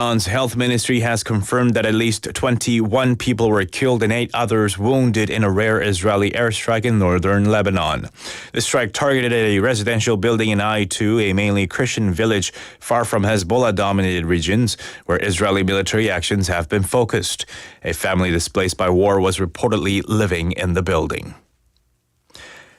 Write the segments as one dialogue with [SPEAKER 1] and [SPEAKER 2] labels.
[SPEAKER 1] Busan's health ministry has confirmed that at least 21 people were killed and 8 others wounded in a rare Israeli airstrike in northern Lebanon. The strike targeted a residential building in I-2, a mainly Christian village far from Hezbollah-dominated regions, where Israeli military actions have been focused. A family displaced by war was reportedly living in the building.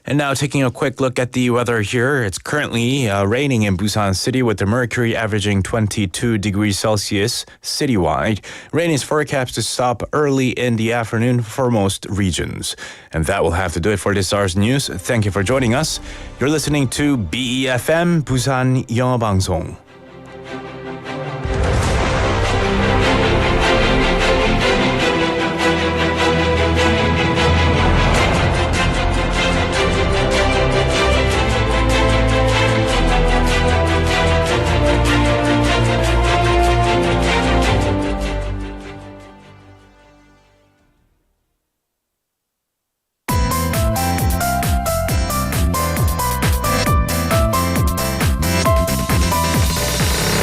[SPEAKER 1] And now taking a quick look at the weather here. It's currently raining in Busan City with the mercury averaging 22 degrees Celsius citywide. Rain is forecast to stop early in the afternoon for most regions. And that will have to do it for this hour's news. Thank you for joining us. You're listening to BEFM 부산영어방송.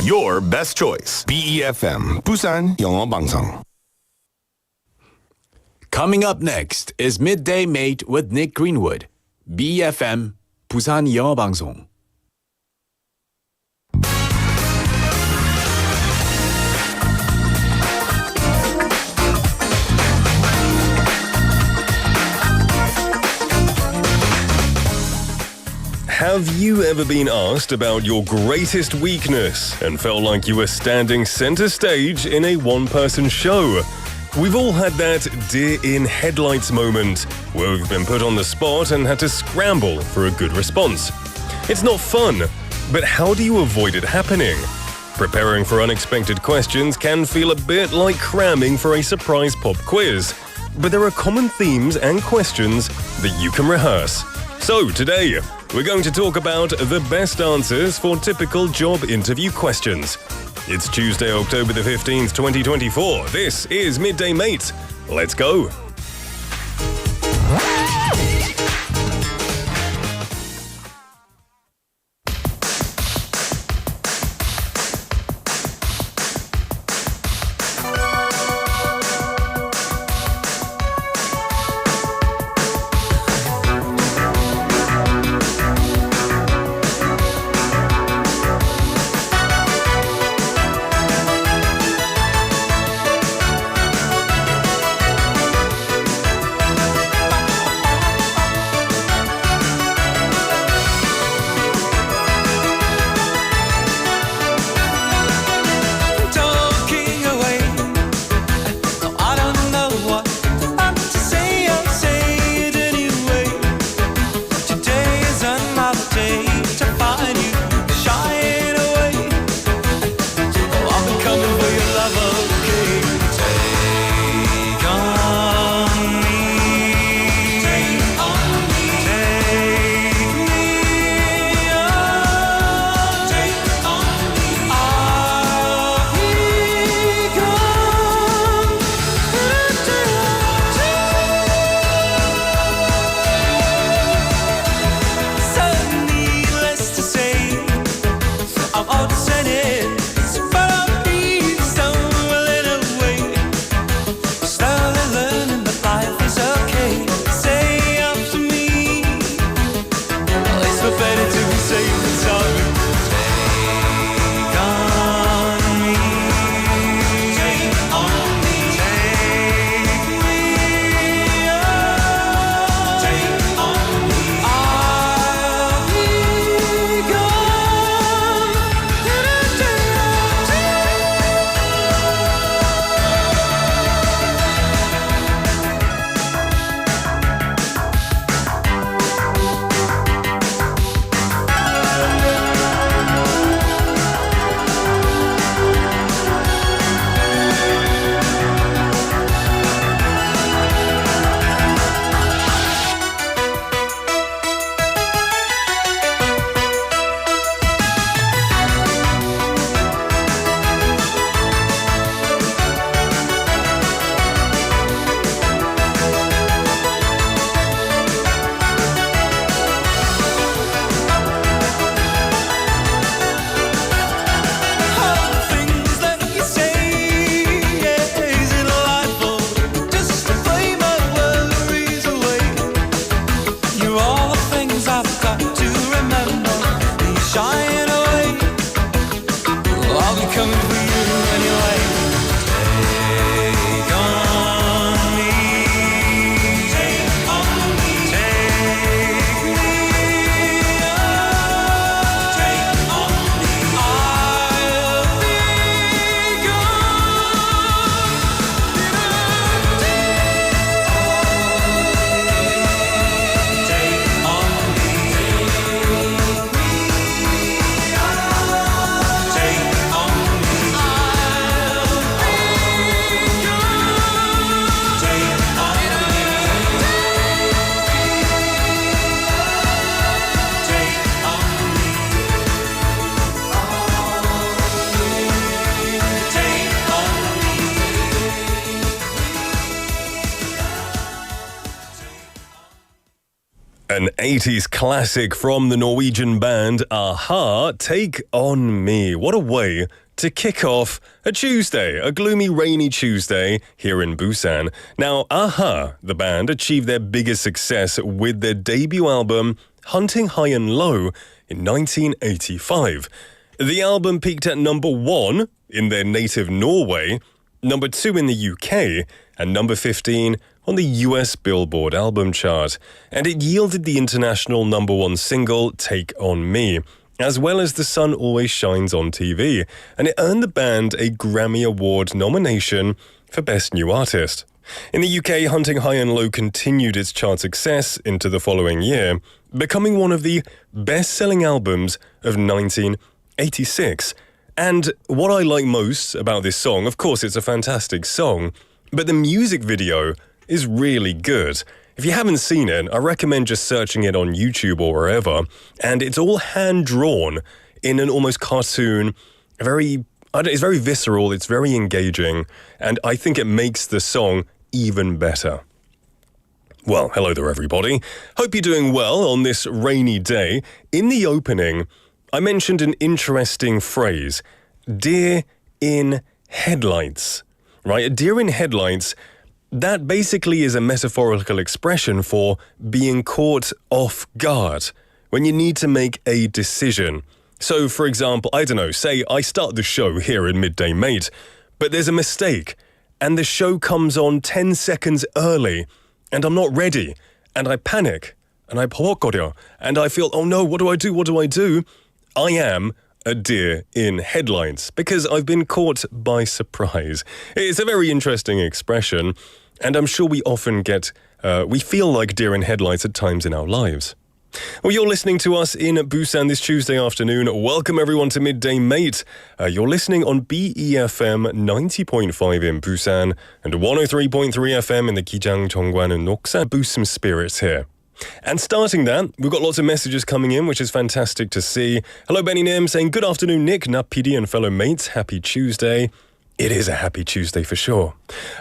[SPEAKER 2] Your best choice. BEFM 부산영어방송.
[SPEAKER 1] Coming up next is Midday Mate with Nick Greenwood. BEFM 부산영어방송.
[SPEAKER 3] Have you ever been asked about your greatest weakness and felt like you were standing center stage in a one-person show? We've all had that deer-in-headlights moment where we've been put on the spot and had to scramble for a good response. It's not fun, but how do you avoid it happening? Preparing for unexpected questions can feel a bit like cramming for a surprise pop quiz, but there are common themes and questions that you can rehearse. So today, we're going to talk about the best answers for typical job interview questions. It's Tuesday, October the 15th, 2024. This is Midday Mate. Let's go. An 80s classic from the Norwegian band Aha, Take On Me. What a way to kick off a Tuesday, a gloomy, rainy Tuesday here in Busan. Now, Aha, the band, achieved their biggest success with their debut album, Hunting High and Low, in 1985. The album peaked at number 1 in their native Norway, number 2 in the UK, and number 15 on the US Billboard album chart. And it yielded the international number 1 single, Take On Me, as well as The Sun Always Shines on TV. And it earned the band a Grammy Award nomination for Best New Artist. In the UK, Hunting High and Low continued its chart success into the following year, becoming one of the best-selling albums of 1986. And what I like most about this song, of course, it's a fantastic song, but the music video is really good. If you haven't seen it, I recommend just searching it on YouTube or wherever. And it's all hand-drawn in an almost cartoon, it's very visceral, it's very engaging, and I think it makes the song even better. Well, hello there, everybody. Hope you're doing well on this rainy day. In the opening, I mentioned an interesting phrase, deer in headlights, right? A deer in headlights, that basically is a metaphorical expression for being caught off guard when you need to make a decision. So, for example, I don't know, say I start the show here in Midday Mate, but there's a mistake, and the show comes on 10 seconds early, and I'm not ready, and I panic, and I 버벅거려, and I feel, oh no, what do I do? I am a deer in headlights, because I've been caught by surprise. It's a very interesting expression, and I'm sure we often we feel like deer in headlights at times in our lives. Well, you're listening to us in Busan this Tuesday afternoon. Welcome everyone to Midday Mate. You're listening on BEFM 90.5 in Busan and 103.3 FM in the Gijang, Jeongwan and Noksan. Boost some spirits here. And starting that, we've got lots of messages coming in, which is fantastic to see. Hello, Benny Nim, saying, good afternoon, Nick, Napidi and fellow mates. Happy Tuesday. It is a happy Tuesday for sure.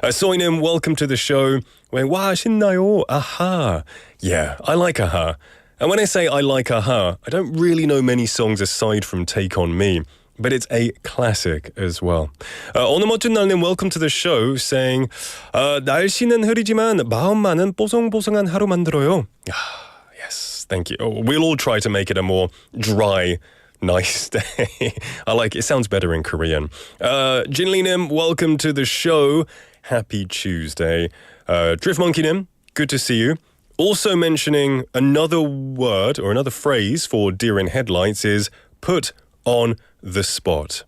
[SPEAKER 3] Soinim, welcome to the show. 와, 신나요. Aha. Yeah, I like Aha. And when I say I like Aha, I don't really know many songs aside from Take On Me, but it's a classic as well. 오늘 멋진 날님, welcome to the show, saying, 날씨는 흐리지만 마음만은 뽀송뽀송한 하루 만들어요. Yes, thank you. We'll all try to make it a more dry, nice day. I like it. It sounds better in Korean. Jinlinim, welcome to the show. Happy Tuesday. Drift Monkeynim, good to see you. Also mentioning another word or another phrase for deer in headlights is put on the spot.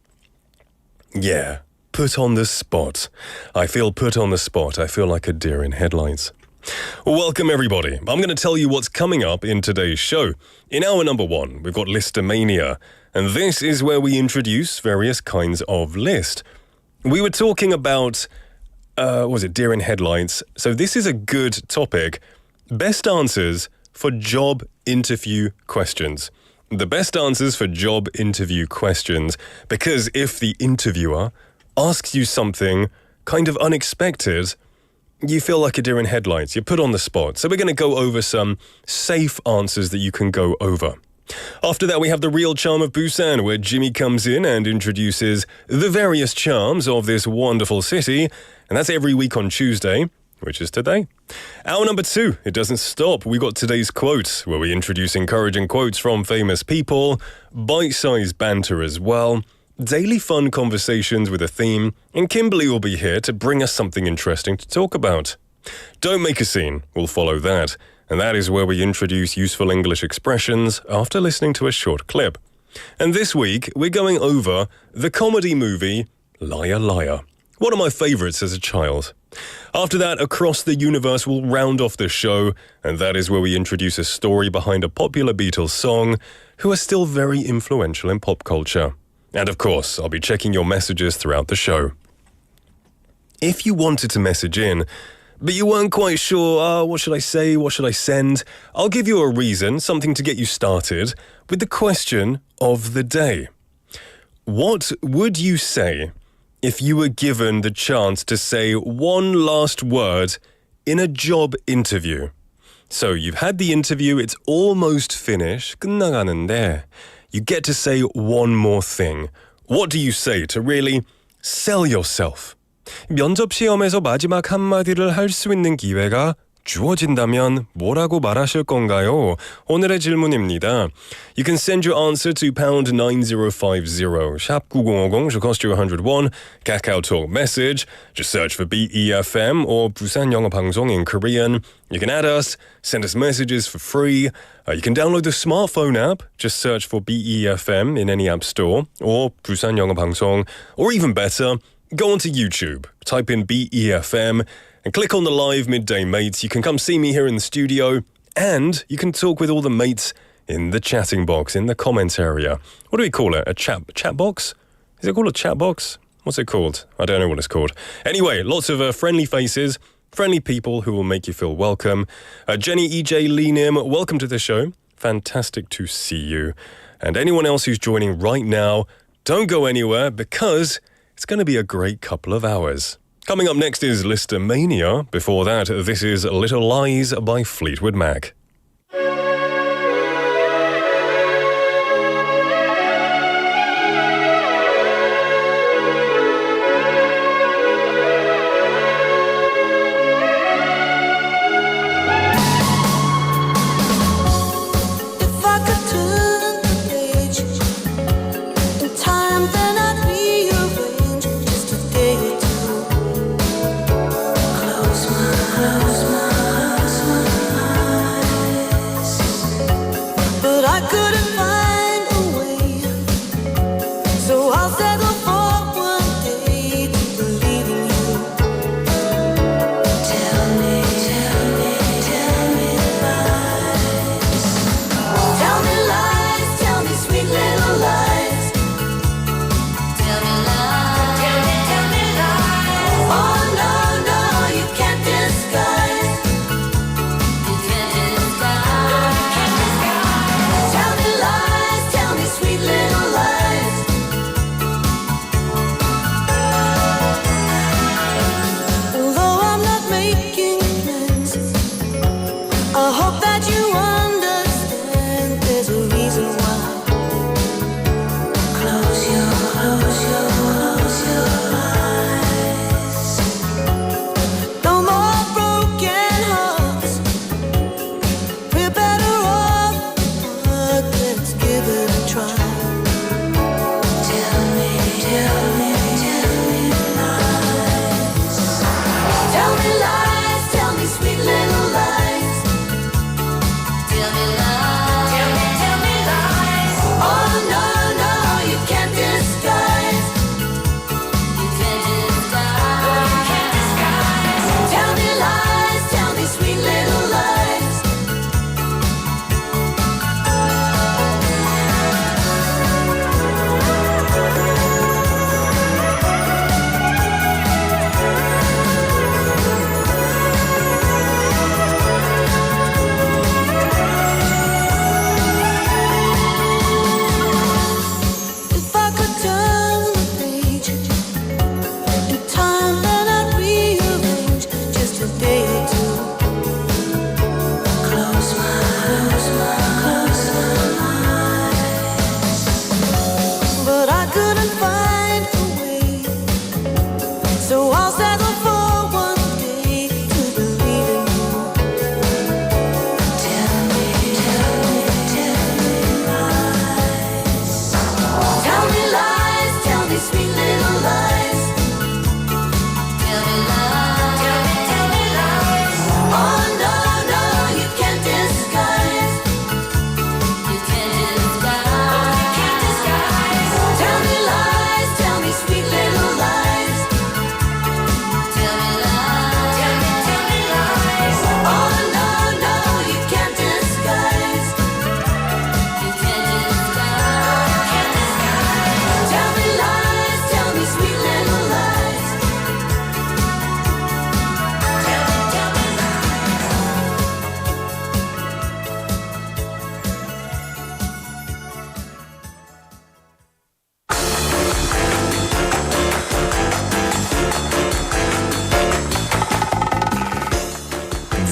[SPEAKER 3] Yeah, put on the spot. I feel put on the spot. I feel like a deer in headlights. Welcome everybody. I'm going to tell you what's coming up in today's show. In hour number 1, we've got Listomania, and this is where we introduce various kinds of list. We were talking about, deer in headlights? So this is a good topic. Best answers for job interview questions. The best answers for job interview questions, because if the interviewer asks you something kind of unexpected, you feel like a deer in headlights. You're put on the spot. So we're going to go over some safe answers that you can go over. After that, we have the real charm of Busan, where Jimmy comes in and introduces the various charms of this wonderful city. And that's every week on Tuesday, which is today. Hour number 2, it doesn't stop. We got today's quote, where we introduce encouraging quotes from famous people, bite-sized banter as well, daily fun conversations with a theme, and Kimberly will be here to bring us something interesting to talk about. Don't make a scene, we'll follow that, and that is where we introduce useful English expressions after listening to a short clip. And this week, we're going over the comedy movie Liar Liar, one of my favourites as a child. After that, Across the Universe will round off the show, and that is where we introduce a story behind a popular Beatles song who are still very influential in pop culture. And of course, I'll be checking your messages throughout the show. If you wanted to message in, but you weren't quite sure, what should I say, what should I send, I'll give you a reason, something to get you started, with the question of the day. What would you say if you were given the chance to say one last word in a job interview? So you've had the interview, it's almost finished, 끝나가는데 you get to say one more thing. What do you say to really sell yourself? 면접 시험에서 마지막 한마디를 할 수 있는 기회가 주어진다면 뭐라고 말하실 건가요? 오늘의 질문입니다. You can send your answer to pound 9050, 샵 9050, should cost you 101, Kakao Talk message. Just search for BEFM or 부산영어방송 in Korean. You can add us, send us messages for free. You can download the smartphone app. Just search for BEFM in any app store or 부산영어방송. Or even better, go onto YouTube, type in BEFM and click on the live Midday Mates. You can come see me here in the studio and you can talk with all the mates in the chatting box, in the comments area. What do we call it? A chat box? Is it called a chat box? What's it called? I don't know what it's called. Anyway, lots of friendly faces, friendly people who will make you feel welcome. Jenny, EJ, Lee Nim, welcome to the show. Fantastic to see you. And anyone else who's joining right now, don't go anywhere because it's going to be a great couple of hours. Coming up next is Listomania. Before that, this is Little Lies by Fleetwood Mac.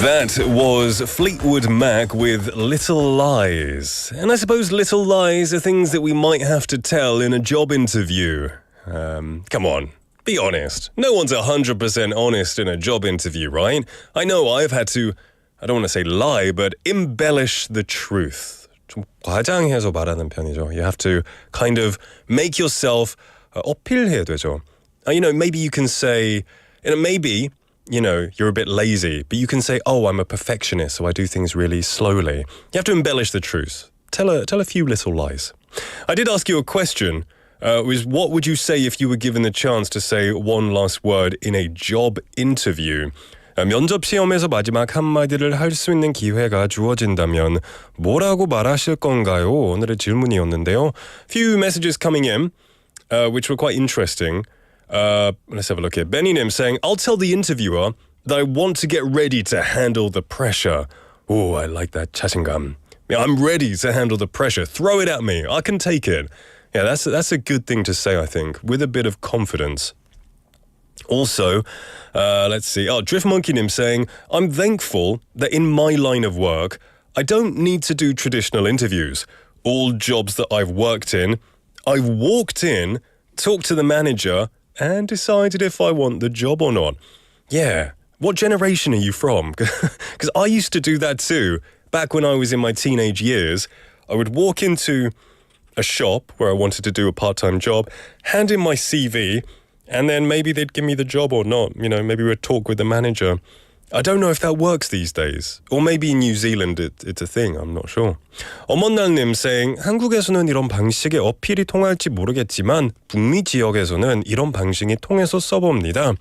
[SPEAKER 3] That was Fleetwood Mac with Little Lies. And I suppose little lies are things that we might have to tell in a job interview. Come on, be honest. No one's 100% honest in a job interview, right? I know I've had to, I don't want to say lie, but embellish the truth. 좀 과장해서 말하는 편이죠. You have to kind of make yourself 어필해야 되죠. Maybe you can say, maybe you're a bit lazy, but you can say, oh, I'm a perfectionist, so I do things really slowly. You have to embellish the truth. Tell a few little lies. I did ask you a question, was what would you say if you were given the chance to say one last word in a job interview? 면접 시험에서 마지막 한마디를 할 수 있는 기회가 주어진다면 뭐라고 말하실 건가요? 오늘의 질문이었는데요. Few messages coming in, which were quite interesting. Let's have a look here. Benny Nim saying, I'll tell the interviewer that I want to get ready to handle the pressure. Oh, I like that. 자신감. Yeah, I'm ready to handle the pressure. Throw it at me. I can take it. Yeah, that's a good thing to say, I think, with a bit of confidence. Also, let's see. Drift Monkey Nim saying, I'm thankful that in my line of work, I don't need to do traditional interviews. All jobs that I've worked in, I've walked in, talked to the manager, and decided if I want the job or not. Yeah. What generation are you from? Because I used to do that too. Back when I was in my teenage years, I would walk into a shop where I wanted to do a part-time job, hand in my CV, and then maybe they'd give me the job or not. Maybe we'd talk with the manager. I don't know if that works these days. Or maybe in New Zealand it's a thing. I'm not sure. 어먼날님 saying, 한국에서는 이런 방식의 어필이 통할지 모르겠지만 북미 지역에서는 이런 방식이 통해서 써봅니다.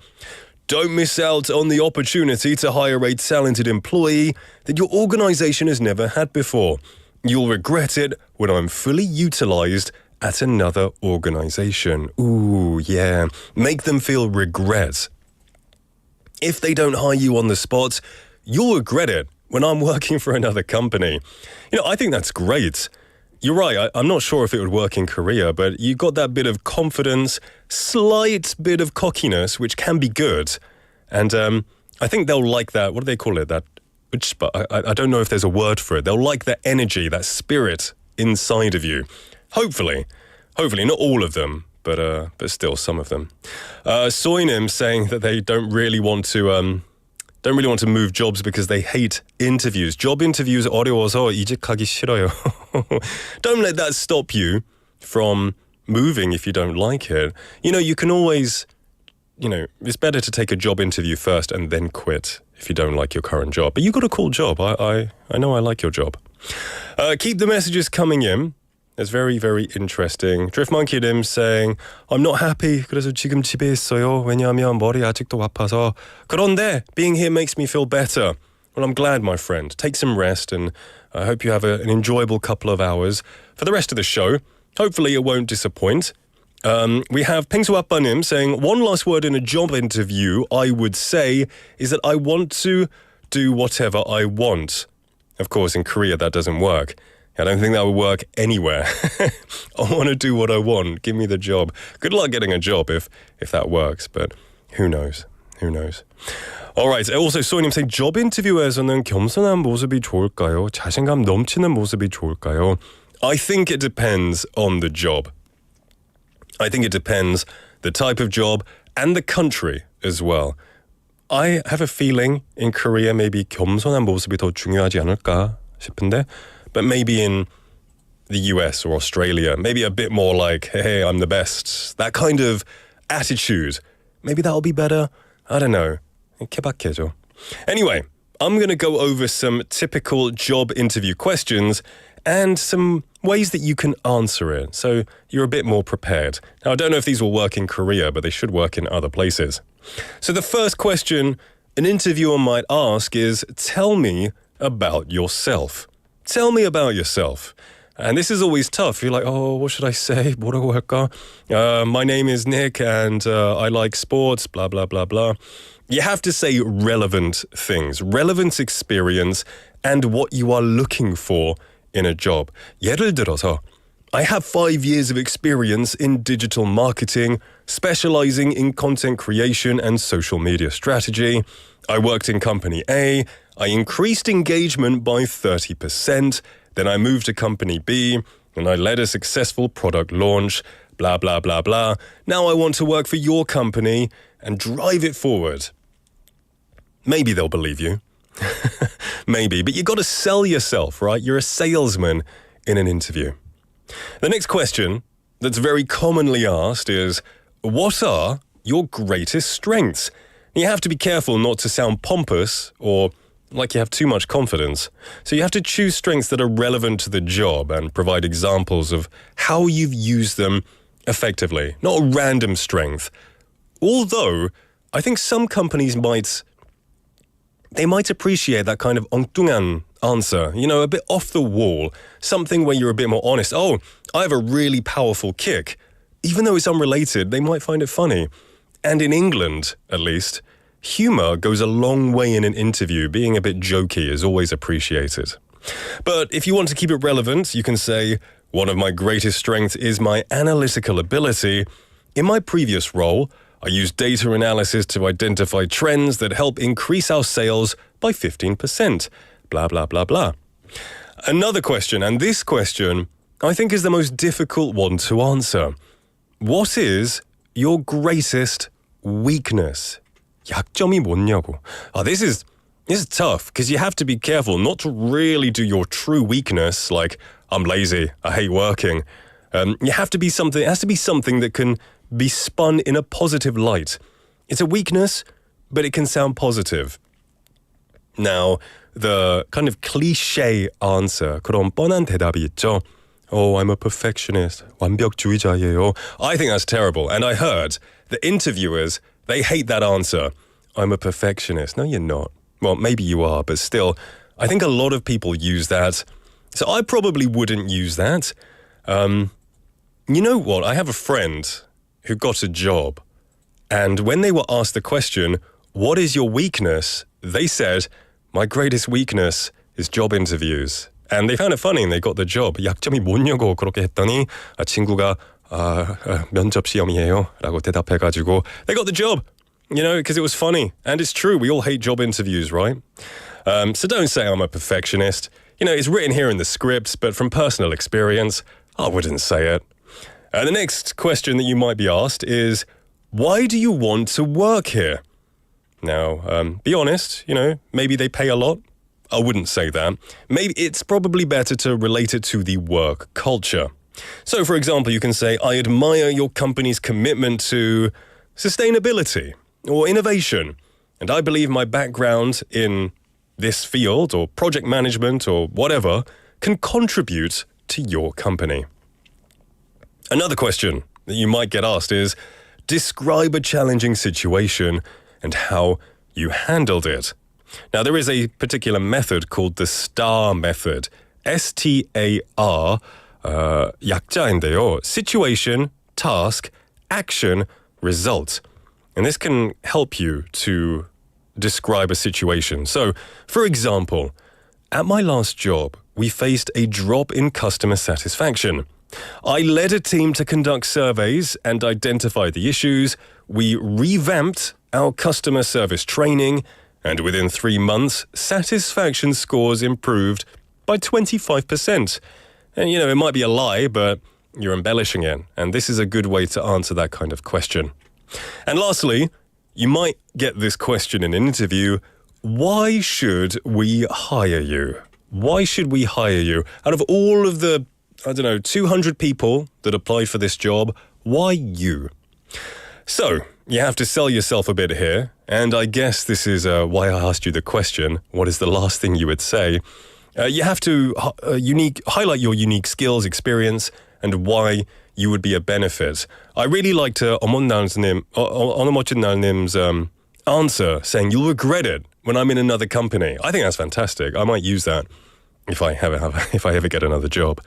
[SPEAKER 3] Don't miss out on the opportunity to hire a talented employee that your organization has never had before. You'll regret it when I'm fully utilized at another organization. Ooh, yeah. Make them feel regret. If they don't hire you on the spot, you'll regret it when I'm working for another company. I think that's great. You're right, I'm not sure if it would work in Korea, but you got that bit of confidence, slight bit of cockiness, which can be good. And I think they'll like that. What do they call it? That I don't know if there's a word for it. They'll like that energy, that spirit inside of you. Hopefully, not all of them. But still, some of them. Soinim saying that they don't really want to move jobs because they hate interviews. Job interviews 어려워서 이직하기 싫어요. Don't let that stop you from moving if you don't like it. You can always, it's better to take a job interview first and then quit if you don't like your current job. But you got a cool job. I know I like your job. Keep the messages coming in. It's very, very interesting. Drift Monkey Dim saying, I'm not happy. 그래서 지금 집에 있어요. 왜냐하면 머리 아직도 아파서. 그런데 being here makes me feel better. Well, I'm glad, my friend. Take some rest, and I hope you have an enjoyable couple of hours for the rest of the show. Hopefully it won't disappoint. We have Pingsu Appanim saying, one last word in a job interview I would say is that I want to do whatever I want. Of course, in Korea that doesn't work. I don't think that would work anywhere. I want to do what I want. Give me the job. Good luck getting a job if that works, but who knows? Who knows? All right. Also, 소희님 saying, job interview에서는 겸손한 모습이 좋을까요? 자신감 넘치는 모습이 좋을까요? I think it depends on the job. I think it depends the type of job and the country as well. I have a feeling in Korea maybe 겸손한 모습이 더 중요하지 않을까 싶은데, but maybe in the US or Australia, maybe a bit more like, hey, I'm the best. That kind of attitude. Maybe that'll be better. I don't know. 케바케죠. Anyway, I'm going to go over some typical job interview questions and some ways that you can answer it, so you're a bit more prepared. Now, I don't know if these will work in Korea, but they should work in other places. So the first question an interviewer might ask is, tell me about yourself. Tell me about yourself. And this is always tough. You're like, oh, what should I say? 뭐라고 할까? My name is Nick and I like sports, blah, blah, blah, blah. You have to say relevant things, relevant experience and what you are looking for in a job. 예를 들어서 I have 5 years of experience in digital marketing, specializing in content creation and social media strategy. I worked in company A. I increased engagement by 30%. Then I moved to company B and I led a successful product launch. Blah, blah, blah, blah. Now I want to work for your company and drive it forward. Maybe they'll believe you. Maybe, but you got to sell yourself, right? You're a salesman in an interview. The next question that's very commonly asked is, what are your greatest strengths? You have to be careful not to sound pompous or like you have too much confidence. So you have to choose strengths that are relevant to the job and provide examples of how you've used them effectively, not a random strength. Although, I think some companies might appreciate that kind of 엉뚱한 answer, a bit off the wall, something where you're a bit more honest. Oh, I have a really powerful kick. Even though it's unrelated, they might find it funny. And in England, at least, humor goes a long way in an interview. Being a bit jokey is always appreciated. But if you want to keep it relevant, you can say, one of my greatest strengths is my analytical ability. In my previous role, I used data analysis to identify trends that help increase our sales by 15%. Blah, blah, blah, blah. Another question, and this question I think is the most difficult one to answer. What is your greatest weakness? 약점이 뭐냐고. This is tough because you have to be careful not to really do your true weakness, like I'm lazy, I hate working. It has to be something that can be spun in a positive light. It's a weakness, but it can sound positive. Now, the kind of cliche answer, 그런 뻔한 대답이 있죠. Oh, I'm a perfectionist. 완벽주의자예요. I think that's terrible. And I heard the interviewers, they hate that answer. I'm a perfectionist. No, you're not. Well, maybe you are, but still, I think a lot of people use that. So I probably wouldn't use that. You know what? I have a friend who got a job. And when they were asked the question, what is your weakness? They said, my greatest weakness is job interviews. And they found it funny and they got the job. 약점이 뭐냐고 그렇게 했더니 친구가 면접 시험이에요 라고 대답해가지고 they got the job, because it was funny. And it's true, we all hate job interviews, right? So don't say I'm a perfectionist. It's written here in the scripts, but from personal experience, I wouldn't say it. The next question that you might be asked is, why do you want to work here? Now, be honest, maybe they pay a lot. I wouldn't say that. Maybe it's probably better to relate it to the work culture. So, for example, you can say, I admire your company's commitment to sustainability or innovation, and I believe my background in this field or project management or whatever can contribute to your company. Another question that you might get asked is, describe a challenging situation and how you handled it. Now, there is a particular method called the STAR method. STAR, 약자인데요. Situation, task, action, result. And this can help you to describe a situation. So, for example, at my last job, we faced a drop in customer satisfaction. I led a team to conduct surveys and identify the issues. We revamped our customer service training, and within 3 months, satisfaction scores improved by 25%. And, it might be a lie, but you're embellishing it. And this is a good way to answer that kind of question. And lastly, you might get this question in an interview. Why should we hire you? Why should we hire you? Out of all of the, 200 people that applied for this job, why you? So, you have to sell yourself a bit here. And I guess this is why I asked you the question, what is the last thing you would say? You have to highlight your unique skills, experience, and why you would be a benefit. I really liked 어느멋진날님's answer, saying you'll regret it when I'm in another company. I think that's fantastic. I might use that if I ever get another job.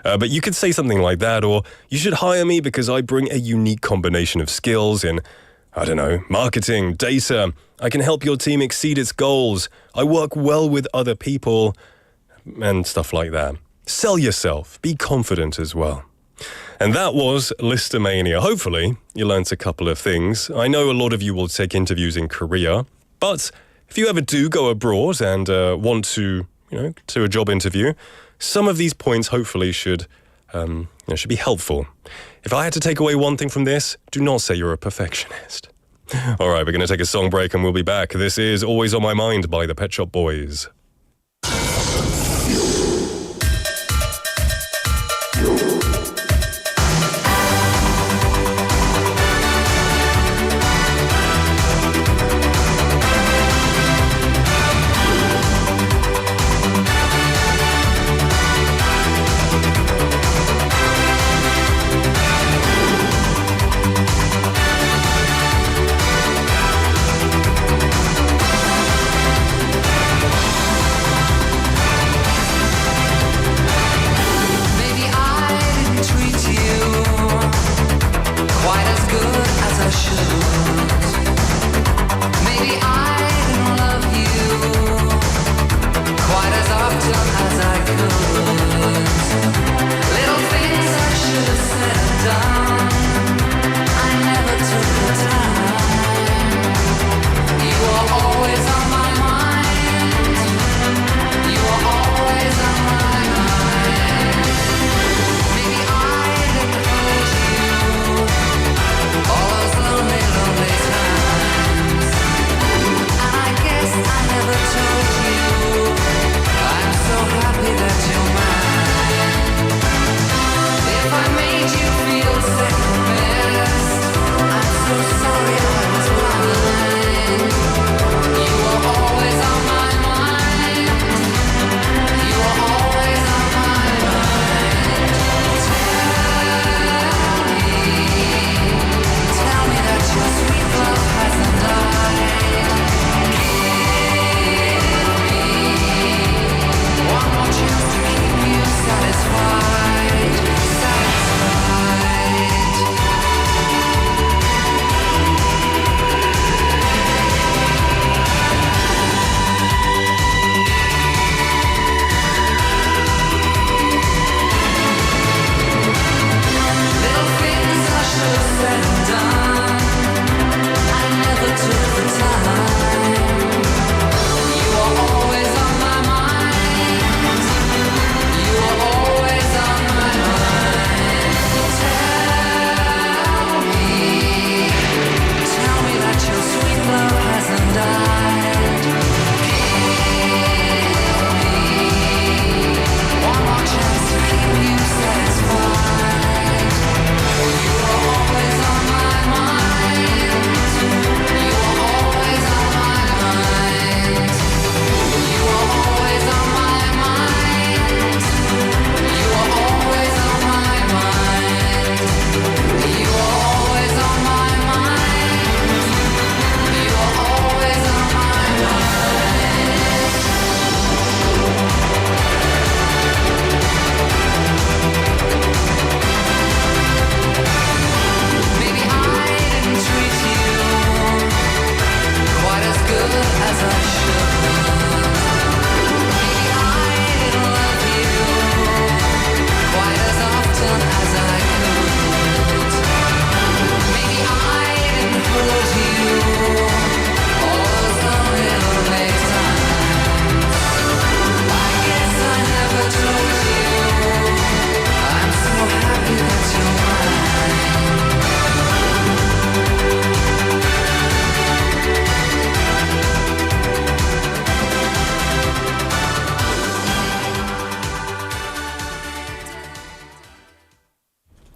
[SPEAKER 3] But you could say something like that, or you should hire me because I bring a unique combination of skills in, marketing, data. I can help your team exceed its goals. I work well with other people, and stuff like that. Sell yourself. Be confident as well. And that was Listomania. Hopefully, you learnt a couple of things. I know a lot of you will take interviews in Korea, but if you ever do go abroad and want to, to a job interview, some of these points hopefully should be helpful. If I had to take away one thing from this, do not say you're a perfectionist. All right, we're going to take a song break and we'll be back. This is Always on My Mind by the Pet Shop Boys.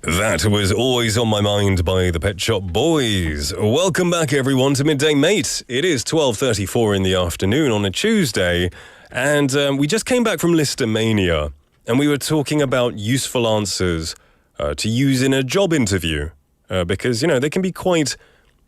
[SPEAKER 3] That was Always on My Mind by the Pet Shop Boys. Welcome back, everyone, to Midday Mate. It is 12:34 in the afternoon on a Tuesday, and we just came back from Listomania, and we were talking about useful answers to use in a job interview, because, they can be quite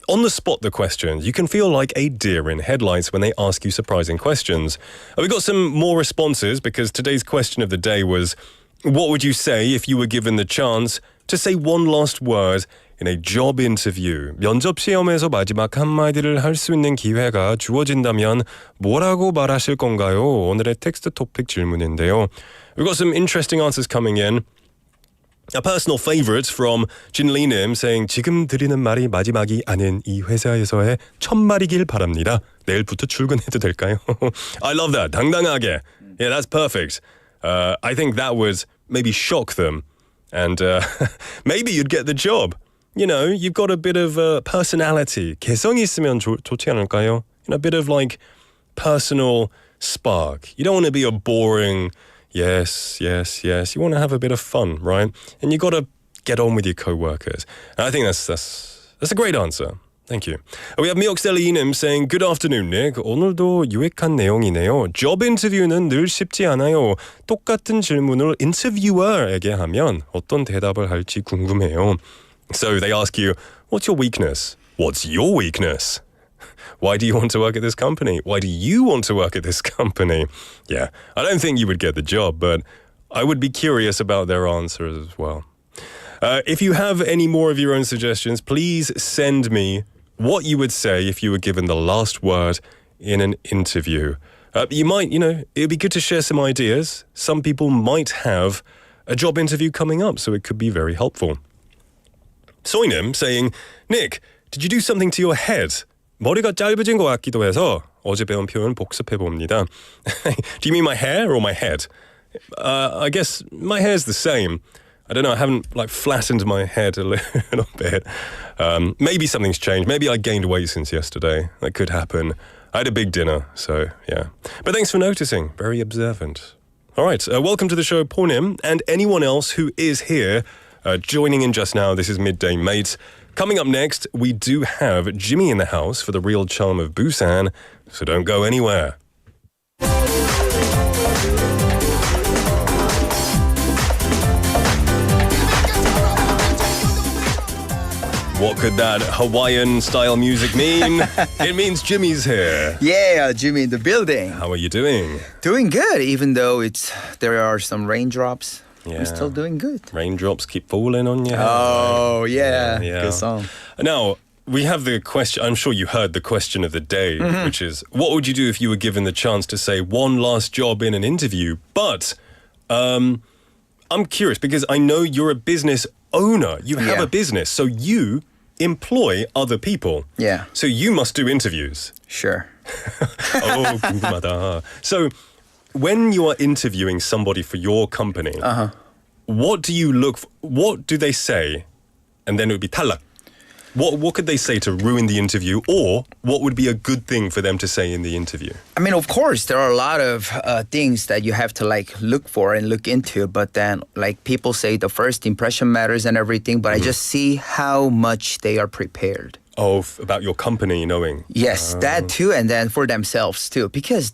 [SPEAKER 3] on the spot, the questions. You can feel like a deer in headlights when they ask you surprising questions. We got some more responses, because today's question of the day was, what would you say if you were given the chance to say one last word in a job interview. 면접 시험에서 마지막 한마디를 할 수 있는 기회가 주어진다면 뭐라고 말하실 건가요? 오늘의 텍스트 토픽 질문인데요. We've got some interesting answers coming in. A personal favorite from 진리님 saying 지금 드리는 말이 마지막이 아닌 이 회사에서의 첫 말이길 바랍니다. 내일부터 출근해도 될까요? I love that. 당당하게. Yeah, that's perfect. I think that would maybe shock them and maybe you'd get the job. You know, you've got a bit of personality. 개성이 있으면 좋지 않을까요? A bit of like personal spark. You don't want to be a boring yes. You want to have a bit of fun, right? And you got to get on with your co-workers. And I think that's a great answer. Thank you. We have 미역셀리님 saying, Good afternoon, Nick. 오늘도 유익한 내용이네요. Job interview는 늘 쉽지 않아요. 똑같은 질문을 interviewer에게 하면 어떤 대답을 할지 궁금해요. So they ask you, what's your weakness? What's your weakness? Why do you want to work at this company? Why do you want to work at this company? Yeah, I don't think you would get the job, but I would be curious about their answers as well. If you have any more of your own suggestions, please send me what you would say if you were given the last word in an interview. You might, it would be good to share some ideas. Some people might have a job interview coming up, so it could be very helpful. Soinem saying, Nick, did you do something to your head? 머리가 짧아진 것 같기도 해서 어제 배운 표현 복습해봅니다. Do you mean my hair or my head? I guess my hair's the same. I don't know, I haven't flattened my head a little bit. Maybe something's changed. Maybe I gained weight since yesterday. That could happen. I had a big dinner, so yeah. But thanks for noticing. Very observant. All right, welcome to the show, Ponim, and anyone else who is here joining in just now. This is Midday Mate. Coming up next, we do have Jimmy in the house for the real charm of Busan, so don't go anywhere. What could that Hawaiian-style music mean? It means Jimmy's here.
[SPEAKER 4] Yeah, Jimmy in the building.
[SPEAKER 3] How are you doing?
[SPEAKER 4] Doing good, even though there are some raindrops.
[SPEAKER 3] Yeah.
[SPEAKER 4] I'm still doing good.
[SPEAKER 3] Raindrops keep falling on you.
[SPEAKER 4] Oh, yeah.
[SPEAKER 3] Yeah.
[SPEAKER 4] Good song.
[SPEAKER 3] Now, we have the question, I'm sure you heard the question of the day, which is, what would you do if you were given the chance to say one last job in an interview? But I'm curious because I know you're a business owner. You have
[SPEAKER 4] Yeah.
[SPEAKER 3] a business, so you employ other people.
[SPEAKER 4] Yeah.
[SPEAKER 3] So you must do interviews.
[SPEAKER 4] Sure.
[SPEAKER 3] Oh, 궁금하다. So when you are interviewing somebody for your company, what do you look for? What do they say? And then it would be 탈락. What could they say to ruin the interview, or what would be a good thing for them to say in the interview?
[SPEAKER 4] I mean, of course, there are a lot of things that you have to look for and look into. But then, people say the first impression matters and everything. But I just see how much they are prepared.
[SPEAKER 3] Oh, about your company, knowing.
[SPEAKER 4] Yes, that too, and then for themselves too, because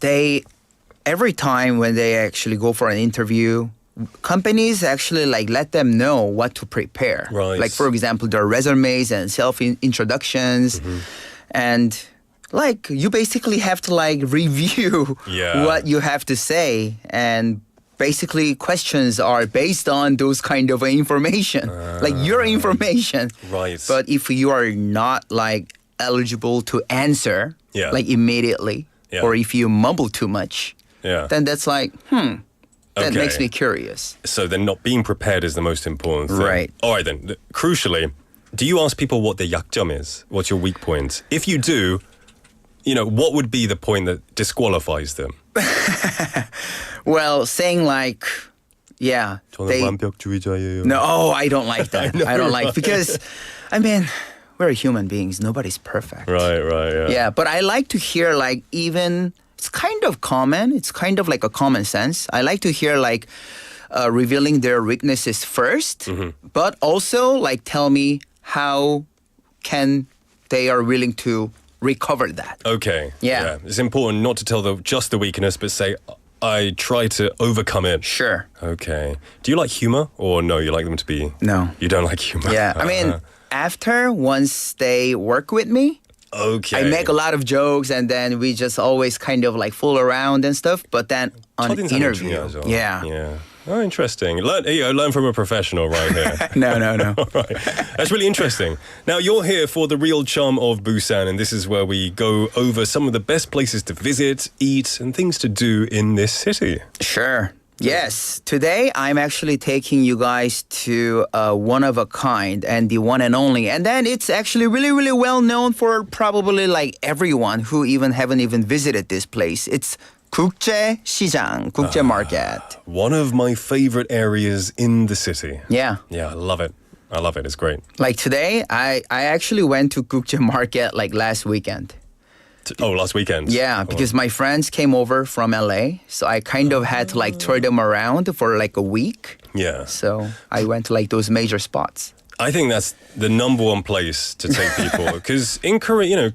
[SPEAKER 4] every time when they actually go for an interview, companies actually let them know what to prepare.
[SPEAKER 3] Right.
[SPEAKER 4] Like, for example, their resumes and self-introductions. And you basically have to review what you have to say. And basically questions are based on those kind of information, your information.
[SPEAKER 3] Right.
[SPEAKER 4] But if you are not eligible to answer immediately, or if you mumble too much, then that's that
[SPEAKER 3] Okay.
[SPEAKER 4] makes me curious.
[SPEAKER 3] So then not being prepared is the most important thing.
[SPEAKER 4] Right.
[SPEAKER 3] All right then, crucially, do you ask people what their 약점 is? What's your weak point? If you do, what would be the point that disqualifies them?
[SPEAKER 4] Well, saying
[SPEAKER 3] 저는 완벽주의자예요.
[SPEAKER 4] no, I don't like that.
[SPEAKER 3] I know,
[SPEAKER 4] I don't like
[SPEAKER 3] right?
[SPEAKER 4] because, we're human beings. Nobody's perfect.
[SPEAKER 3] Right, yeah.
[SPEAKER 4] Yeah, but I like to hear even it's kind of common. It's kind of a common sense. I like to hear revealing their weaknesses first, but also tell me how can they are willing to recover that.
[SPEAKER 3] Okay.
[SPEAKER 4] Yeah.
[SPEAKER 3] It's important not to tell just the weakness, but say, I try to overcome it.
[SPEAKER 4] Sure.
[SPEAKER 3] Okay. Do you like humor, or no? You like them to be?
[SPEAKER 4] No.
[SPEAKER 3] You don't like humor.
[SPEAKER 4] Yeah, once they work with me,
[SPEAKER 3] Okay.
[SPEAKER 4] I make a lot of jokes, and then we just always kind of fool around and stuff. But then on
[SPEAKER 3] 첫인상이
[SPEAKER 4] interview,
[SPEAKER 3] 중요하죠.
[SPEAKER 4] yeah,
[SPEAKER 3] Yeah. Oh, interesting. Learn from a professional right here.
[SPEAKER 4] No.
[SPEAKER 3] Right. That's really interesting. Now, you're here for the real charm of Busan, and this is where we go over some of the best places to visit, eat, and things to do in this city.
[SPEAKER 4] Sure. Yes. Today, I'm actually taking you guys to one of a kind and the one and only. And then it's actually really, really well known for probably like everyone who haven't even visited this place. It's 국제시장, 국제 market.
[SPEAKER 3] One of my favorite areas in the city.
[SPEAKER 4] Yeah.
[SPEAKER 3] Yeah, I love it. It's great.
[SPEAKER 4] Like today, I actually went to 국제 market like last weekend.
[SPEAKER 3] Last weekend?
[SPEAKER 4] Yeah, because my friends came over from LA, so I kind of had to like tour them around for like a week.
[SPEAKER 3] Yeah.
[SPEAKER 4] So I went to like those major spots.
[SPEAKER 3] I think that's the number one place to take people. Because in Korea,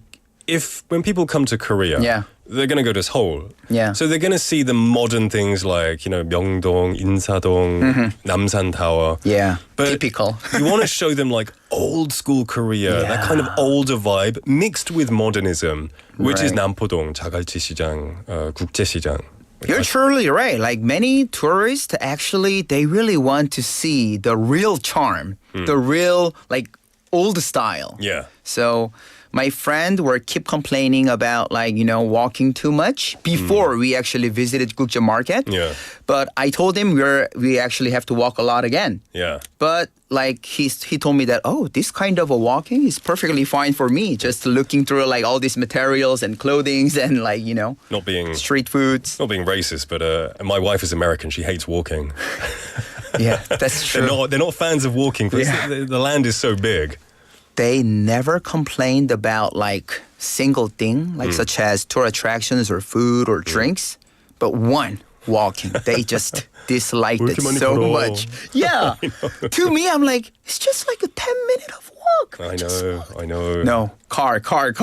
[SPEAKER 3] when people come to Korea, they're going to go to Seoul.
[SPEAKER 4] Yeah.
[SPEAKER 3] So they're going to see the modern things like, Myeongdong, Insadong, Namsan Tower.
[SPEAKER 4] Yeah,
[SPEAKER 3] but
[SPEAKER 4] typical.
[SPEAKER 3] You want to show them like old school Korea, that kind of older vibe mixed with modernism, which is Nampodong, 자갈치시장, 국제시장.
[SPEAKER 4] You're truly right. Like many tourists, actually, they really want to see the real charm, the real like old style.
[SPEAKER 3] Yeah.
[SPEAKER 4] So my friend were keep complaining about like, walking too much before we actually visited Gukje Market.
[SPEAKER 3] Yeah.
[SPEAKER 4] But I told him we actually have to walk a lot again.
[SPEAKER 3] Yeah.
[SPEAKER 4] But like he told me that, this kind of a walking is perfectly fine for me. Just looking through like all these materials and clothings and like,
[SPEAKER 3] not being
[SPEAKER 4] street foods.
[SPEAKER 3] Not being racist, but my wife is American. She hates walking.
[SPEAKER 4] Yeah, that's true.
[SPEAKER 3] They're not fans of walking because the land is so big.
[SPEAKER 4] They never complained about like single thing, like such as tour attractions or food or drinks, but one, walking. They just disliked it so much. Yeah. To me, I'm like, it's just like a 10-minute of walk.
[SPEAKER 3] I know.
[SPEAKER 4] No, car.
[SPEAKER 3] Car.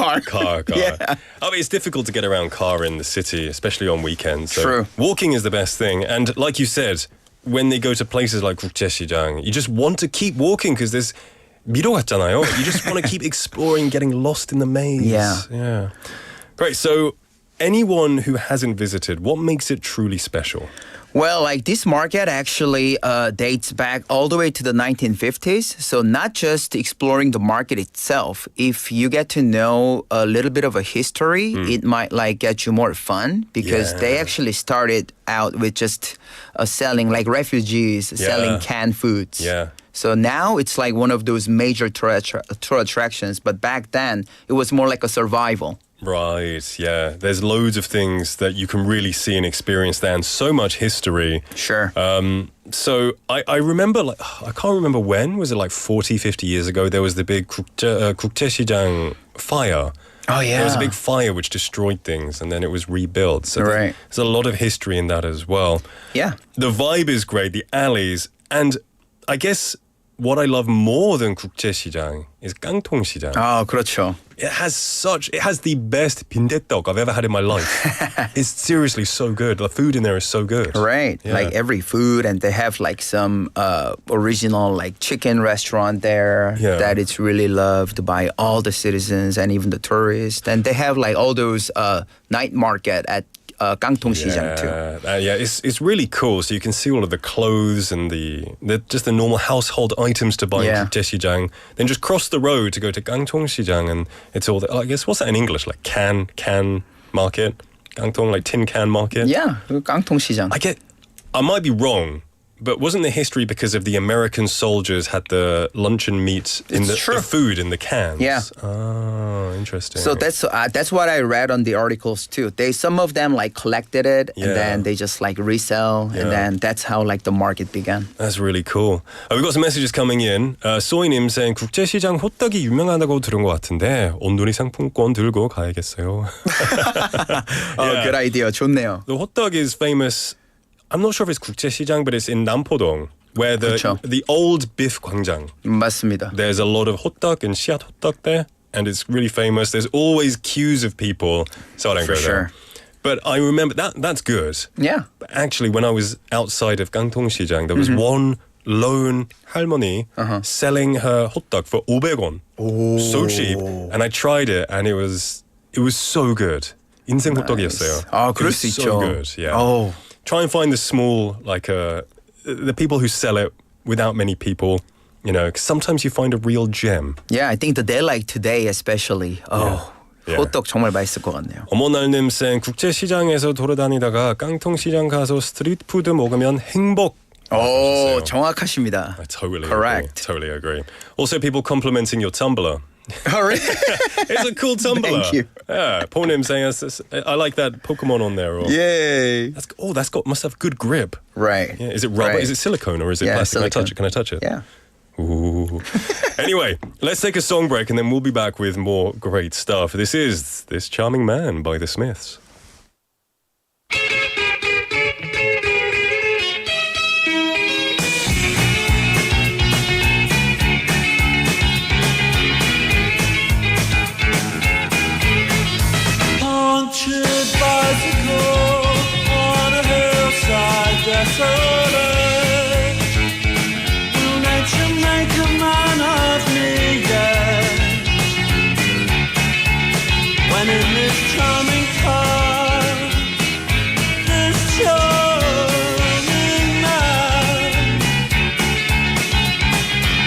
[SPEAKER 4] Yeah.
[SPEAKER 3] I mean, it's difficult to get around car in the city, especially on weekends. So
[SPEAKER 4] True.
[SPEAKER 3] Walking is the best thing. And like you said, when they go to places like 국제시장, you just want to keep walking because there's 미로 같잖아요. You just want to keep exploring, getting lost in the maze. Yeah. Great. So anyone who hasn't visited, what makes it truly special?
[SPEAKER 4] Well, like this market actually dates back all the way to the 1950s. So not just exploring the market itself. If you get to know a little bit of a history, it might like get you more fun because they actually started out with just selling like refugees, selling canned foods.
[SPEAKER 3] Yeah.
[SPEAKER 4] So now it's like one of those major tour attractions. But back then, it was more like a survival.
[SPEAKER 3] Right, yeah. There's loads of things that you can really see and experience there and so much history.
[SPEAKER 4] Sure.
[SPEAKER 3] So I remember, like, I can't remember when, was it like 40, 50 years ago, there was the big 국제시장 fire.
[SPEAKER 4] Oh, yeah.
[SPEAKER 3] There was a big fire which destroyed things and then it was rebuilt. So there's a lot of history in that as well.
[SPEAKER 4] Yeah.
[SPEAKER 3] The vibe is great, the alleys, and I guess what I love more than 국제시장 is 깡통시장.
[SPEAKER 4] 그렇죠.
[SPEAKER 3] It has the best 빈대떡 I've ever had in my life. It's seriously so good. The food in there is so good.
[SPEAKER 4] Right.
[SPEAKER 3] Yeah.
[SPEAKER 4] Like every food, and they have like some original like chicken restaurant there that it's really loved by all the citizens and even the tourists. And they have like all those night market at 깡통시장 too.
[SPEAKER 3] It's really cool. So you can see all of the clothes and just the normal household items to buy in 국제시장. Then just cross the road to go to 깡통시장, and it's all I guess what's that in English? Like can market, 깡통, like tin can market.
[SPEAKER 4] Yeah, 깡통시장.
[SPEAKER 3] I might be wrong. But wasn't the history because of the American soldiers had the luncheon meat in the food in the cans?
[SPEAKER 4] Yeah.
[SPEAKER 3] Oh, interesting.
[SPEAKER 4] So that's what I read on the articles too. Some of them like collected it and then they just like resell and then that's how like the market began.
[SPEAKER 3] That's really cool. We've got some messages coming in. 소희님 saying 국제시장 호떡이 유명하다고 들은 것 같은데 온누리 상품권 들고 가야겠어요.
[SPEAKER 4] Good idea. 좋네요.
[SPEAKER 3] The 호떡 is famous. I'm not sure if it's 국제시장, but it's in 남포동, where the old Biff 광장.
[SPEAKER 4] 맞습니다.
[SPEAKER 3] There's a lot of 호떡 and 씨앗 호떡 there, and it's really famous. There's always queues of people, so I don't go there. But I remember that's good.
[SPEAKER 4] Yeah.
[SPEAKER 3] But actually, when I was outside of 깡통시장, there was one lone 할머니 selling her 호떡 for 500원. So cheap. And I tried it, and it was so good. 인생 호떡이었어요.
[SPEAKER 4] 그럴 수 있죠.
[SPEAKER 3] So good, yeah. Try and find the small, like the people who sell it without many people. You know, 'cause sometimes you find a real gem.
[SPEAKER 4] Yeah, I think the day like today especially. Oh,
[SPEAKER 3] Yeah.
[SPEAKER 4] 호떡 정말 맛있을 것 같네요.
[SPEAKER 3] 어머날님생 국제시장에서 돌아다니다가 깡통시장 가서 스트리트푸드 먹으면 행복.
[SPEAKER 4] 오, 정확하십니다.
[SPEAKER 3] I totally
[SPEAKER 4] Correct.
[SPEAKER 3] agree. Totally agree. Also, people complimenting your tumbler.
[SPEAKER 4] All right.
[SPEAKER 3] It's a cool tumbler.
[SPEAKER 4] Thank you.
[SPEAKER 3] Yeah, Pornim saying I like that Pokemon on there. Or,
[SPEAKER 4] Yay.
[SPEAKER 3] must have good grip.
[SPEAKER 4] Right.
[SPEAKER 3] Yeah, is it rubber?
[SPEAKER 4] Right.
[SPEAKER 3] Is it silicone or is it
[SPEAKER 4] Yeah,
[SPEAKER 3] plastic?
[SPEAKER 4] silicone.
[SPEAKER 3] Can I touch it?
[SPEAKER 4] Yeah.
[SPEAKER 3] Ooh. Anyway, let's take a song break and then we'll be back with more great stuff. This is This Charming Man by the Smiths.
[SPEAKER 5] Punctured bicycle on a hillside desolate. Will nature make a man of me yet? When in this charming car, this charming man,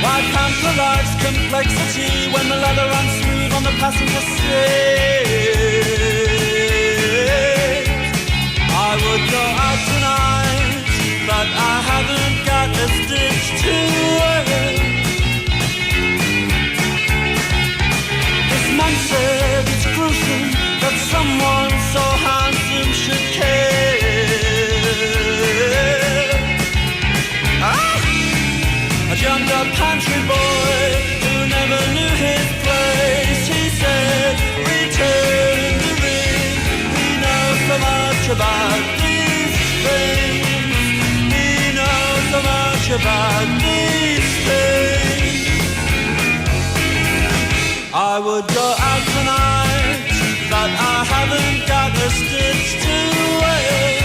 [SPEAKER 5] why pamper life's complexity when the leather runs smooth on the passenger seat? I would go out tonight, but I haven't got a stitch to wear. This man said it's gruesome that someone so handsome should care. A jumped up country boy who never knew his place. He said, return the ring. He knows so much about these things. He knows so much about these things. I would go out tonight, but I haven't got a stitch to wear.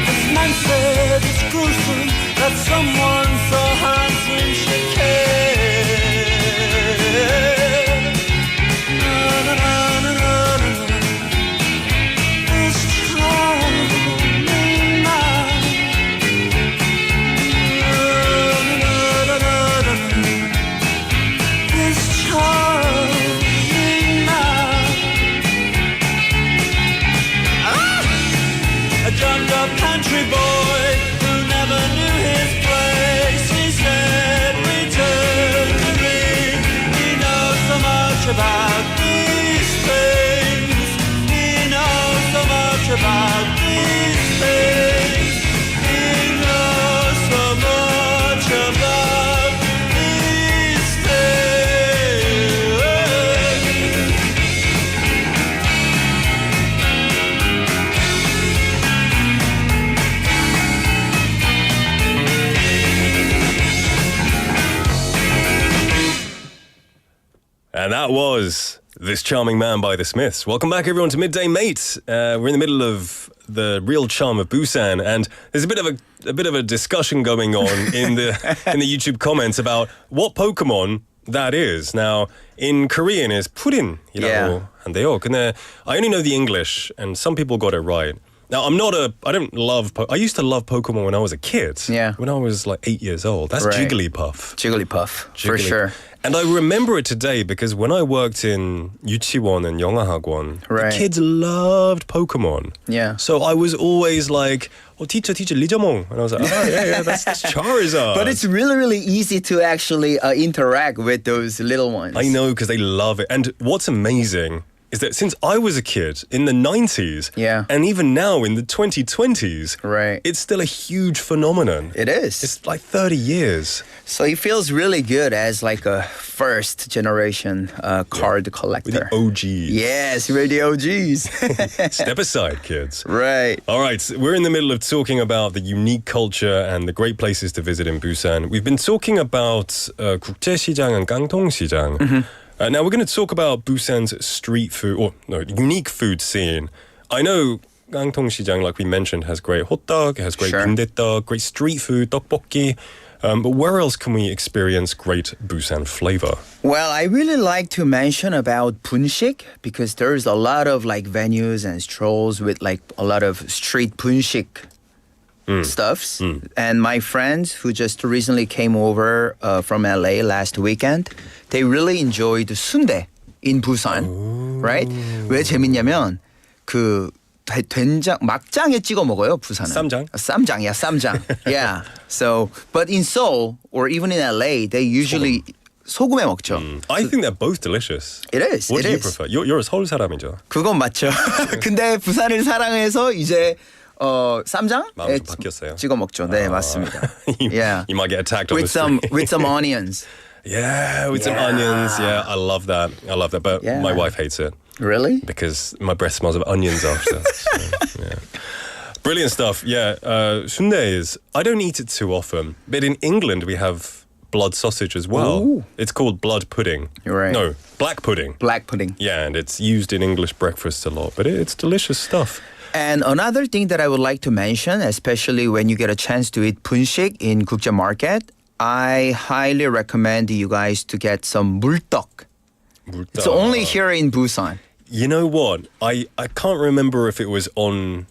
[SPEAKER 5] This man said it's gruesome that someone so handsome should care. Na, na, na, na, na, na. This charming man. Na, na, na, na, na, na. This charming man. A jumped up country boy who never knew his place. He said, return the ring. He knows so much about these things. He knows so much about these things. He knows so much about these things.
[SPEAKER 3] And that was This Charming Man by the Smiths. Welcome back, everyone, to Midday Mate. We're in the middle of the real charm of Busan, and there's a bit of a discussion going on in the YouTube comments about what Pokemon that is. Now, in Korean is purin.
[SPEAKER 4] Yeah.
[SPEAKER 3] 한데요. 근데 I only know the English, and some people got it right. Now, I don't love, I used to love Pokemon when I was a kid.
[SPEAKER 4] Yeah.
[SPEAKER 3] When I was like 8 years old. That's
[SPEAKER 4] Right.
[SPEAKER 3] Jigglypuff.
[SPEAKER 4] Jigglypuff, for sure.
[SPEAKER 3] And I remember it today because when I worked in 유치원 and 영어학원,
[SPEAKER 4] Right.
[SPEAKER 3] the kids loved Pokemon.
[SPEAKER 4] Yeah.
[SPEAKER 3] So I was always like, oh, teacher, 리자몽. And I was like, oh, yeah, that's Charizard.
[SPEAKER 4] But it's really, really easy to actually interact with those little ones.
[SPEAKER 3] I know, because they love it. And what's amazing is that since I was a kid in the 90s,
[SPEAKER 4] Yeah.
[SPEAKER 3] and even now in the 2020s,
[SPEAKER 4] Right.
[SPEAKER 3] it's still a huge phenomenon.
[SPEAKER 4] It is.
[SPEAKER 3] It's like 30 years.
[SPEAKER 4] So it feels really good as like a first generation card
[SPEAKER 3] With
[SPEAKER 4] collector.
[SPEAKER 3] the OGs.
[SPEAKER 4] Yes, we're the OGs.
[SPEAKER 3] Step aside, kids.
[SPEAKER 4] Right.
[SPEAKER 3] All right, so we're in the middle of talking about the unique culture and the great places to visit in Busan. We've been talking about 국제시장 and 깡통시장. Now we're going to talk about Busan's street food, or no, unique food scene. I know 깡통시장, like we mentioned, has great hotdog, has great
[SPEAKER 4] Sure.
[SPEAKER 3] 빈대떡, great street food, 떡볶이. But where else can we experience great Busan flavor?
[SPEAKER 4] Well, I really like to mention about 분식 because there's a lot of like venues and strolls with like a lot of street 분식 stuffs. And my friends who just recently came over from LA last weekend, they really enjoyed sundae in Busan, right? 왜 재밌냐면 그 된장 막장에 찍어 먹어요 부산은.
[SPEAKER 3] 쌈장?
[SPEAKER 4] 쌈장, yeah, 쌈장. Yeah. So, but in Seoul or even in LA, they usually 소금에 먹죠.
[SPEAKER 3] I think they're both delicious.
[SPEAKER 4] It is.
[SPEAKER 3] What
[SPEAKER 4] it
[SPEAKER 3] do you
[SPEAKER 4] is.
[SPEAKER 3] prefer? You're a 서울 사람이죠.
[SPEAKER 4] 그건 맞죠. 근데 부산을 사랑해서 이제 쌈장에
[SPEAKER 3] 마음 좀 바뀌었어요.
[SPEAKER 4] 찍어 먹죠. 네, 맞습니다. Yeah.
[SPEAKER 3] You might get attacked on
[SPEAKER 4] With
[SPEAKER 3] the
[SPEAKER 4] some
[SPEAKER 3] street.
[SPEAKER 4] with some onions.
[SPEAKER 3] Yeah, with some onions. Yeah, I love that. But
[SPEAKER 4] Yeah.
[SPEAKER 3] my wife hates it
[SPEAKER 4] Really?
[SPEAKER 3] because my breath smells of onions after. So, yeah. Brilliant stuff. Yeah, sundae is. I don't eat it too often, but in England we have blood sausage as well.
[SPEAKER 4] Ooh.
[SPEAKER 3] It's called blood pudding.
[SPEAKER 4] You're right.
[SPEAKER 3] No, black pudding.
[SPEAKER 4] Black pudding.
[SPEAKER 3] Yeah, and it's used in English breakfast a lot, but it's delicious stuff.
[SPEAKER 4] And another thing that I would like to mention, especially when you get a chance to eat 분식 in Gukja Market, I highly recommend you guys to get some 물떡. It's only here in Busan.
[SPEAKER 3] You know what? I can't remember if it was on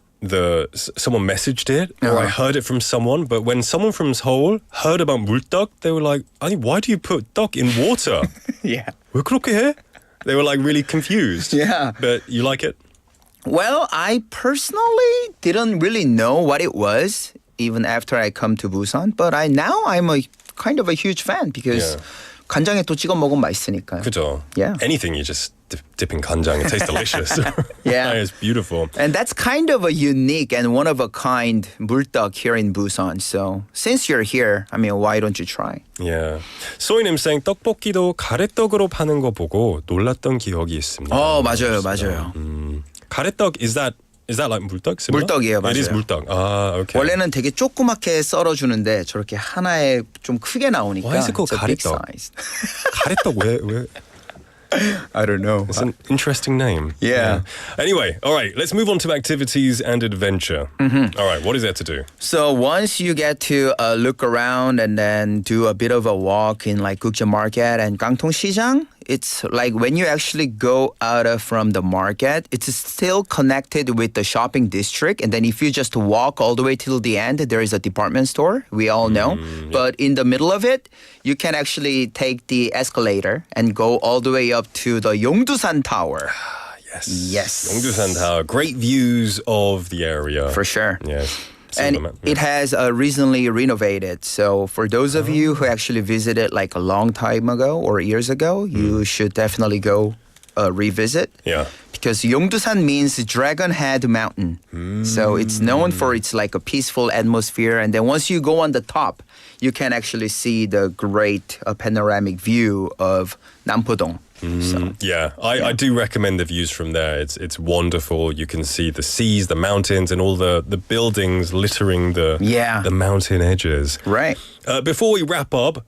[SPEAKER 3] someone messaged it or I heard it from someone, but when someone from Seoul heard about 물떡, they were like, why do you put 떡 in water?
[SPEAKER 4] Yeah.
[SPEAKER 3] 왜 그렇게 해? They were like really confused.
[SPEAKER 4] Yeah.
[SPEAKER 3] But you like it?
[SPEAKER 4] Well, I personally didn't really know what it was even after I come to Busan, but I'm a kind of a huge fan because
[SPEAKER 3] Yeah.
[SPEAKER 4] 간장에 또 찍어 먹으면 맛있으니까요.
[SPEAKER 3] 그죠?
[SPEAKER 4] Yeah.
[SPEAKER 3] Anything you just dip in kanjang, it tastes delicious.
[SPEAKER 4] Yeah.
[SPEAKER 3] It's beautiful.
[SPEAKER 4] And that's kind of a unique and one of a kind 물떡 here in Busan. So since you're here, why don't you try?
[SPEAKER 3] Yeah. 소희님 saying 떡볶이도 가래떡으로 파는 거 보고 놀랐던 기억이 있습니다.
[SPEAKER 4] 맞아요.
[SPEAKER 3] 가래떡 is that like 물떡? Similar?
[SPEAKER 4] 물떡이에요,
[SPEAKER 3] It is
[SPEAKER 4] 맞아요.
[SPEAKER 3] 물떡. Okay.
[SPEAKER 4] 원래는 되게 조그맣게 썰어주는데 저렇게 하나에 좀 크게 나오니까
[SPEAKER 3] Why is it called
[SPEAKER 4] it's a big
[SPEAKER 3] 가래떡?
[SPEAKER 4] size.
[SPEAKER 3] 가래떡 왜?
[SPEAKER 4] I don't know.
[SPEAKER 3] It's an interesting name.
[SPEAKER 4] Yeah.
[SPEAKER 3] Anyway, all right, let's move on to activities and adventure. All right, what is there to do?
[SPEAKER 4] So once you get to look around and then do a bit of a walk in like Gukja Market and Gangtong Sijang, it's like when you actually go out from the market, it's still connected with the shopping district. And then if you just walk all the way till the end, there is a department store, we all know. But in the middle of it, you can actually take the escalator and go all the way up to the Yongdusan Tower. Yes.
[SPEAKER 3] Yongdusan Tower. Great views of the area.
[SPEAKER 4] For sure.
[SPEAKER 3] Yes.
[SPEAKER 4] And it has recently renovated. So for those of you who actually visited like a long time ago or years ago, you should definitely go revisit.
[SPEAKER 3] Yeah.
[SPEAKER 4] Because Yongdusan means Dragon Head Mountain. So it's known for its like a peaceful atmosphere. And then once you go on the top, you can actually see the great panoramic view of Nampodong. So.
[SPEAKER 3] Yeah, I do recommend the views from there. It's wonderful. You can see the seas, the mountains, and all the buildings littering the mountain edges.
[SPEAKER 4] Right.
[SPEAKER 3] Before we wrap up,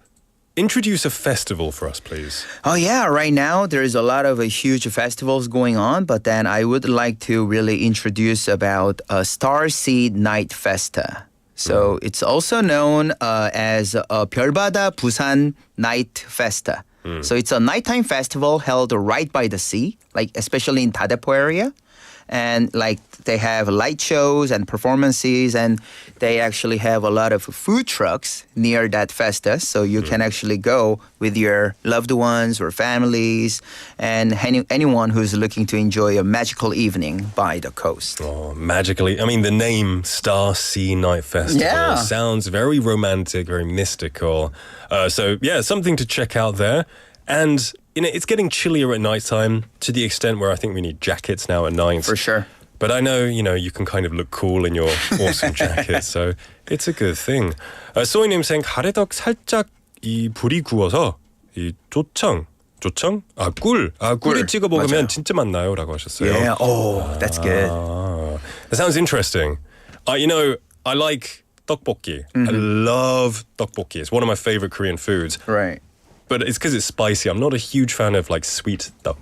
[SPEAKER 3] introduce a festival for us, please.
[SPEAKER 4] Oh yeah, right now there's a lot of huge festivals going on, but then I would like to really introduce about Starseed Night Festa. So it's also known as 별바다 Busan Night Festa. So it's a nighttime festival held right by the sea, like especially in Dadepo area. And like they have light shows and performances, and they actually have a lot of food trucks near that festa. So you can actually go with your loved ones or families and anyone who's looking to enjoy a magical evening by the coast.
[SPEAKER 3] Oh, magically. I mean, the name Star Sea Night Festival sounds very romantic, very mystical. So yeah, something to check out there. And it's getting chillier at nighttime to the extent where I think we need jackets now at night.
[SPEAKER 4] For sure.
[SPEAKER 3] But I know, you can kind of look cool in your awesome jacket, so it's a good thing. 소희님 saying 가래떡 살짝 이 불이 구워서 이 꿀이 찍어 먹으면
[SPEAKER 4] 맞아요.
[SPEAKER 3] 진짜 맛나요라고 하셨어요.
[SPEAKER 4] Yeah. Oh, that's good.
[SPEAKER 3] That sounds interesting. I like tteokbokki. I love tteokbokki. It's one of my favorite Korean foods.
[SPEAKER 4] Right.
[SPEAKER 3] But it's because it's spicy. I'm not a huge fan of like sweet duck.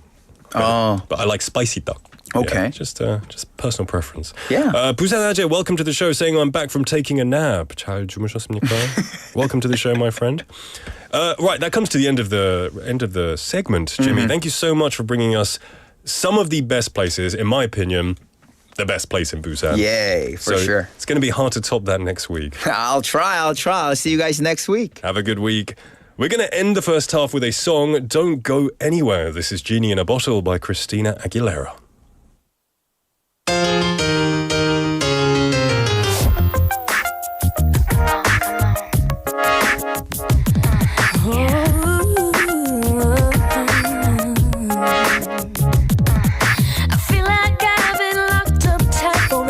[SPEAKER 3] But I like spicy duck.
[SPEAKER 4] Okay.
[SPEAKER 3] Yeah, just personal preference.
[SPEAKER 4] Yeah.
[SPEAKER 3] Busan Ajay, welcome to the show, saying I'm back from taking a nap. 잘 주무셨습니까? Welcome to the show, my friend. Right, that comes to the end of the segment, Jimmy. Thank you so much for bringing us some of the best places, in my opinion, the best place in Busan.
[SPEAKER 4] Yay, for sure.
[SPEAKER 3] It's going to be hard to top that next week.
[SPEAKER 4] I'll try. I'll see you guys next week.
[SPEAKER 3] Have a good week. We're going to end the first half with a song, Don't Go Anywhere. This is Genie in a Bottle by Christina Aguilera.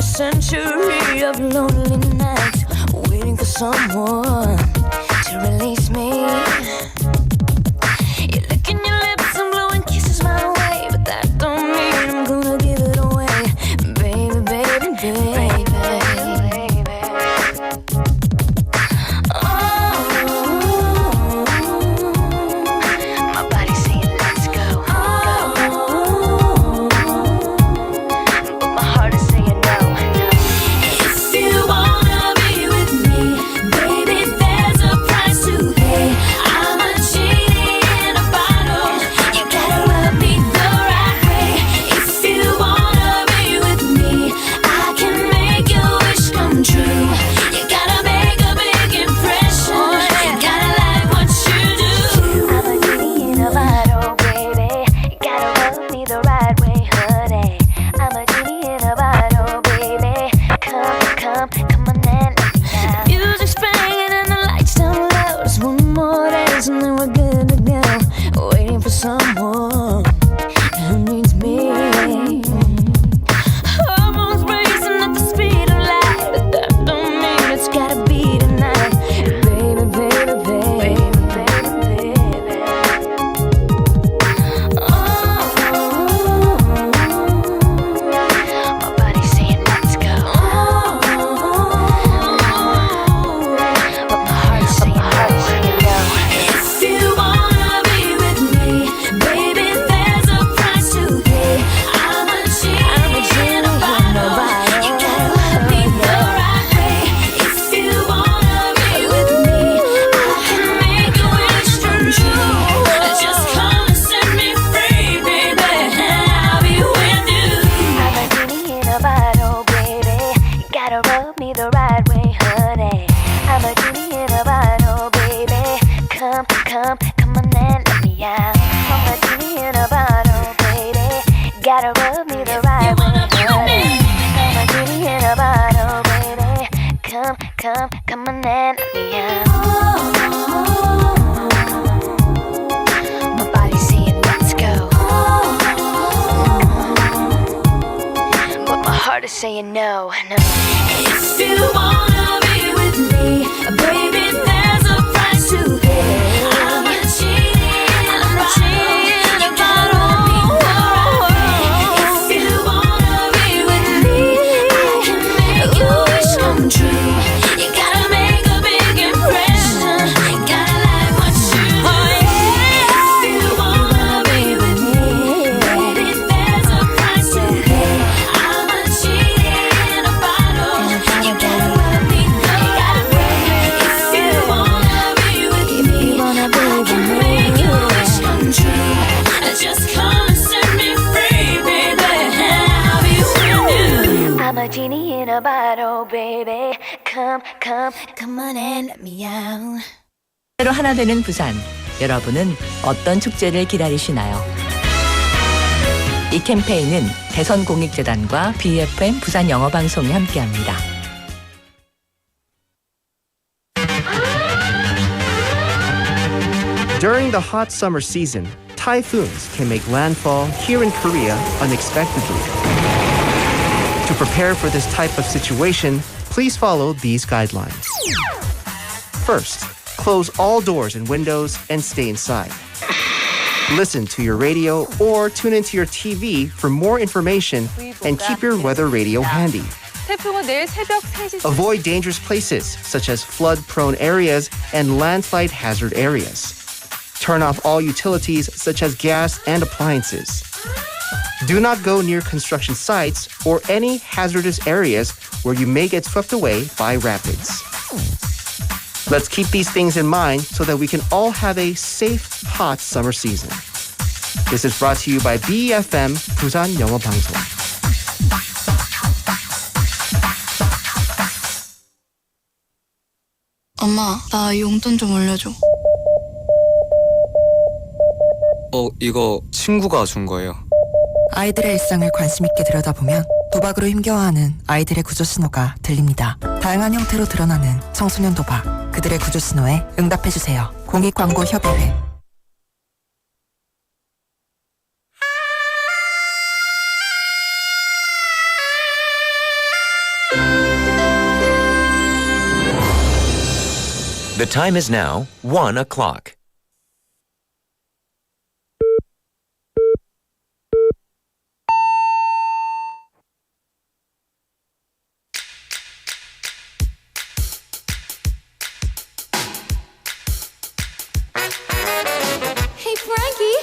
[SPEAKER 6] Century of lonely nights, waiting for someone to release me. You're licking your lips and blowing kisses my way, but that don't mean I'm gonna give it away, baby, baby, baby. Oh, my body's saying let's go. Oh, but my heart is saying no. If you wanna be with me, baby, there's a price to pay. I'm a genie in a bottle. You gotta rub me the right way. If you wanna be with me, I can make your wish come true. You gotta make a big impression. You gotta like what you do. I'm a genie in a bottle, baby. You gotta rub me the right way, honey. I'm a genie in a bottle, baby. Come on and let me out. Music's playing and the lights down low. Just one more dance and then we're good to go. Waiting for someone who needs me. Hormones racing at the speed of light, but that don't mean it's gotta be tonight. Baby, baby, baby, baby, baby. Oh, my body's saying let's go. But my heart's saying no. If you wanna be with me, baby, there's a price to pay. I'm a genie in a bottle. You gotta love me the right way. If you wanna be with me, I can make a wish come true. Just come and set me free, baby, and I'll be with you. I'm a genie in a bottle, baby. You gotta rub me the right way, honey. I'm a genie in a bottle, baby. Come on and let me out. I'm a genie in a bottle, baby. Gotta rub me the right way, honey. I'm a genie in a bottle, baby. Come on and let me out. My body's saying let's go, but my heart is saying no. If you wanna be with me, baby, there's a price to pay. I'm a genie in a bottle. If you wanna be with me, I can make your wish come true. You gotta make a big impression. You gotta like what you do. If you wanna be with me, baby, there's a price to pay. I'm a genie in a bottle. You gotta love me the right way. If you wanna be with me, I can make your wish come true. Just come and set me free, baby, and I'll be with you. I'm a genie in a bottle, baby. Come on and let me out.
[SPEAKER 7] 로 하나 되는 부산. 여러분은 어떤 축제를 기다리시나요? 이 캠페인은 대선공익재단과 BFM 부산영어방송이 함께합니다.
[SPEAKER 8] During the hot summer season, typhoons can make landfall here in Korea unexpectedly. To prepare for this type of situation, please follow these guidelines. First, close all doors and windows and stay inside. Listen to your radio or tune into your TV for more information and keep your weather radio handy.
[SPEAKER 9] 태풍은 내일 새벽 3시
[SPEAKER 8] Avoid dangerous places such as flood-prone areas and landslide hazard areas. Turn off all utilities such as gas and appliances. Do not go near construction sites or any hazardous areas where you may get swept away by rapids. Let's keep these things in mind so that we can all have a safe, hot summer season. This is brought to you by BEFM 부산영어방송.
[SPEAKER 10] 엄마, 나 용돈 좀 올려줘.
[SPEAKER 11] 이거 친구가 준 거예요.
[SPEAKER 12] 아이들의 일상을 관심 있게 들여다보면 도박으로 힘겨워하는 아이들의 구조 신호가 들립니다. 다양한 형태로 드러나는 청소년 도박. 그들의 구조 신호에 응답해주세요. 공익광고협의회.
[SPEAKER 13] The time is now 1 o'clock.
[SPEAKER 6] Hey, Frankie.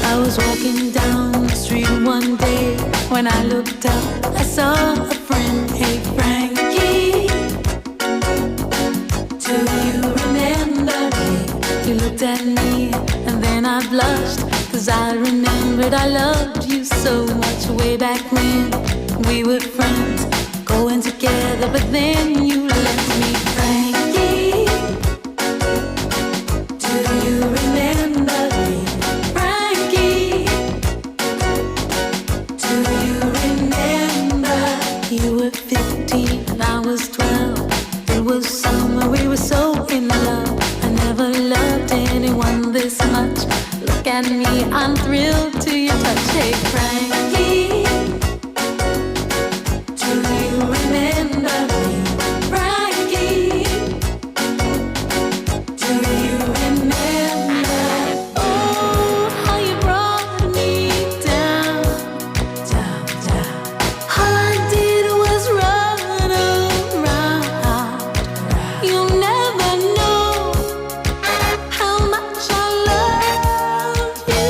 [SPEAKER 5] I was walking down the street one day. When I looked up, I saw a friend. Hey, Frankie, do you remember me? You looked at me and then I blushed, 'cause I remembered I loved you so much way back when we were friends, going together, but then you left me. Frankie, do you remember me? Frankie, do you remember? You were 15 and I was 12. It was summer, we were so in love. I never loved anyone this much. Look at me, I'm thrilled to your touch. Hey, Frankie, do you remember me? Frankie, do you remember? Oh, how you brought me down, down, down. All I did was run around. You'll never know how much I love you.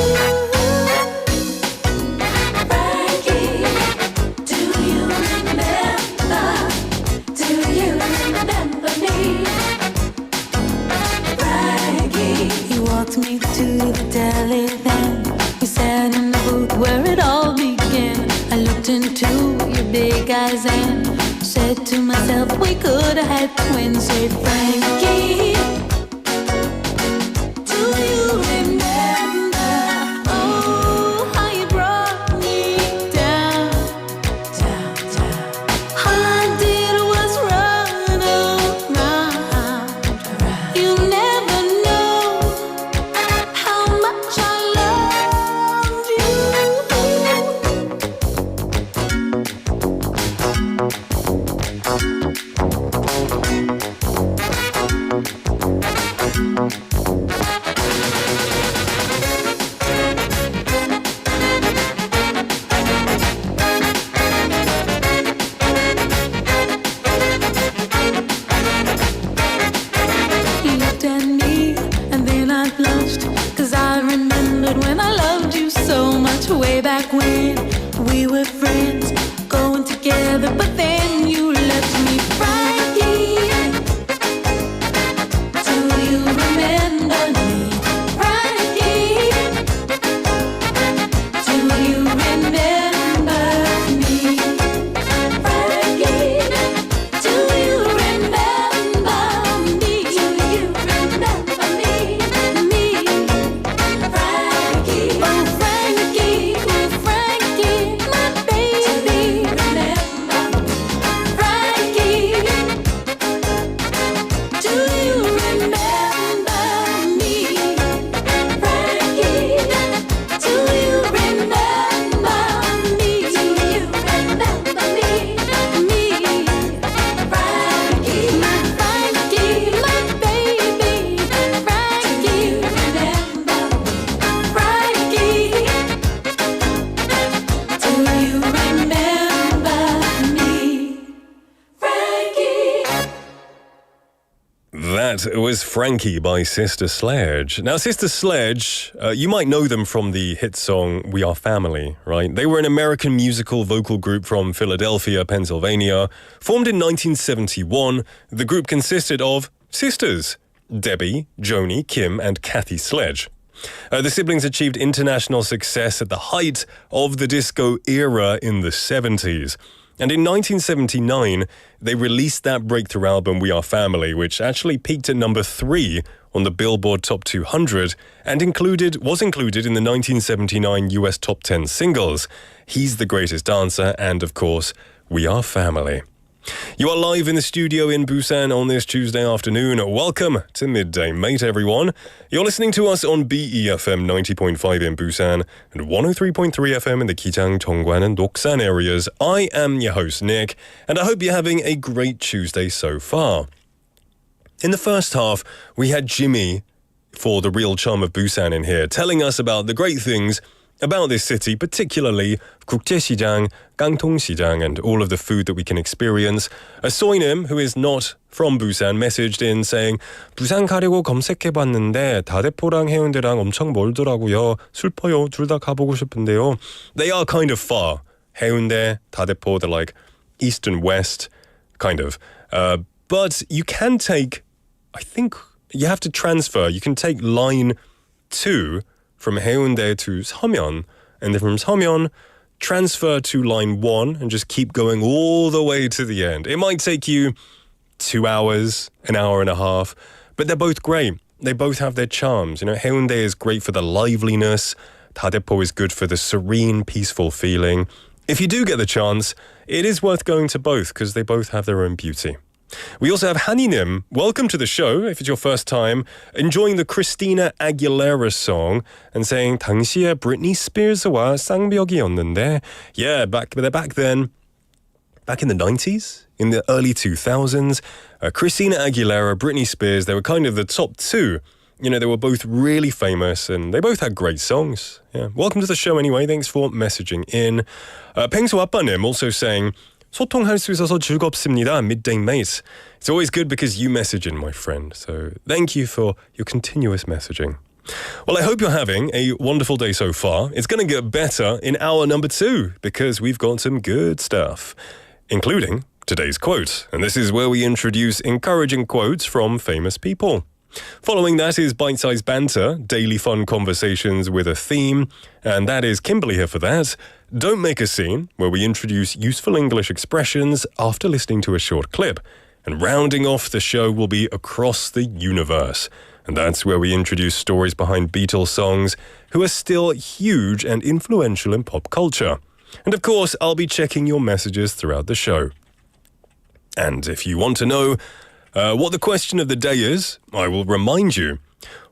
[SPEAKER 5] Frankie, do you remember? Do you remember me? Frankie, you walked me to the deli then. We sat in the booth where it all began. I looked into your big eyes and said to myself, we could have had twins. Hey, Frankie, do you remember? Oh, how you brought me down, down, down. All I did was run around. You'll never know how much I love you. You looked at me and then I blushed, 'cause I remembered when I loved you so much way back when we were friends, going together, but then you left me. Frankie, do you remember me? Frankie, do you remember me? Frankie, do you remember me? Do you remember me? Me, Frankie, oh Frankie, oh Frankie, my baby. Do you remember me?
[SPEAKER 3] That was Frankie by Sister Sledge. Now, Sister Sledge, you might know them from the hit song We Are Family, right? They were an American musical vocal group from Philadelphia, Pennsylvania. Formed in 1971, the group consisted of sisters, Debbie, Joni, Kim, and Kathy Sledge. The siblings achieved international success at the height of the disco era in the 70s. And in 1979, they released that breakthrough album, We Are Family, which actually peaked at number 3 on the Billboard Top 200 and was included in the 1979 US Top 10 singles, He's the Greatest Dancer, and of course, We Are Family. You are live in the studio in Busan on this Tuesday afternoon. Welcome to Midday Mate, everyone. You're listening to us on BEFM 90.5 in Busan and 103.3 FM in the Kijang, Dongguan and Doksan areas. I am your host, Nick, and I hope you're having a great Tuesday so far. In the first half, we had Jimmy for the Real Charm of Busan in here, telling us about the great things about this city, particularly 국제시장, 깡통시장, and all of the food that we can experience. Soinim, who is not from Busan, messaged in saying, 부산 가려고 검색해봤는데 다대포랑 해운대랑 엄청 멀더라고요. 슬퍼요. 둘 다 가보고 싶은데요. They are kind of far. 해운대, 다대포, they're like east and west, kind of. But you can take, I think you have to transfer. You can take line 2 from Haeundae to Seomyeon, and then from Seomyeon, transfer to line 1 and just keep going all the way to the end. It might take you 2 hours, an hour and a half, but they're both great. They both have their charms. You know, Haeundae is great for the liveliness. Dadepo is good for the serene, peaceful feeling. If you do get the chance, it is worth going to both because they both have their own beauty. We also have Haninim. Welcome to the show, if it's your first time, enjoying the Christina Aguilera song and saying 당시에 Britney Spears와 쌍벽이었는데. Yeah, back then, back in the 90s, in the early 2000s, Christina Aguilera, Britney Spears, they were kind of the top two. You know, they were both really famous and they both had great songs. Yeah. Welcome to the show anyway. Thanks for messaging in. 펭수 아빠님 also saying, 소통할 수 있어서 즐겁습니다. Midday Mate. It's always good because you message in, my friend. So thank you for your continuous messaging. Well, I hope you're having a wonderful day so far. It's going to get better in hour number 2 because we've got some good stuff, including today's quote. And this is where we introduce encouraging quotes from famous people. Following that is bite-sized banter, daily fun conversations with a theme, and that is Kimberly here for that. Don't Make a Scene, where we introduce useful English expressions after listening to a short clip. And rounding off the show will be Across the Universe. And that's where we introduce stories behind Beatles songs who are still huge and influential in pop culture. And of course, I'll be checking your messages throughout the show. And if you want to know what the question of the day is, I will remind you.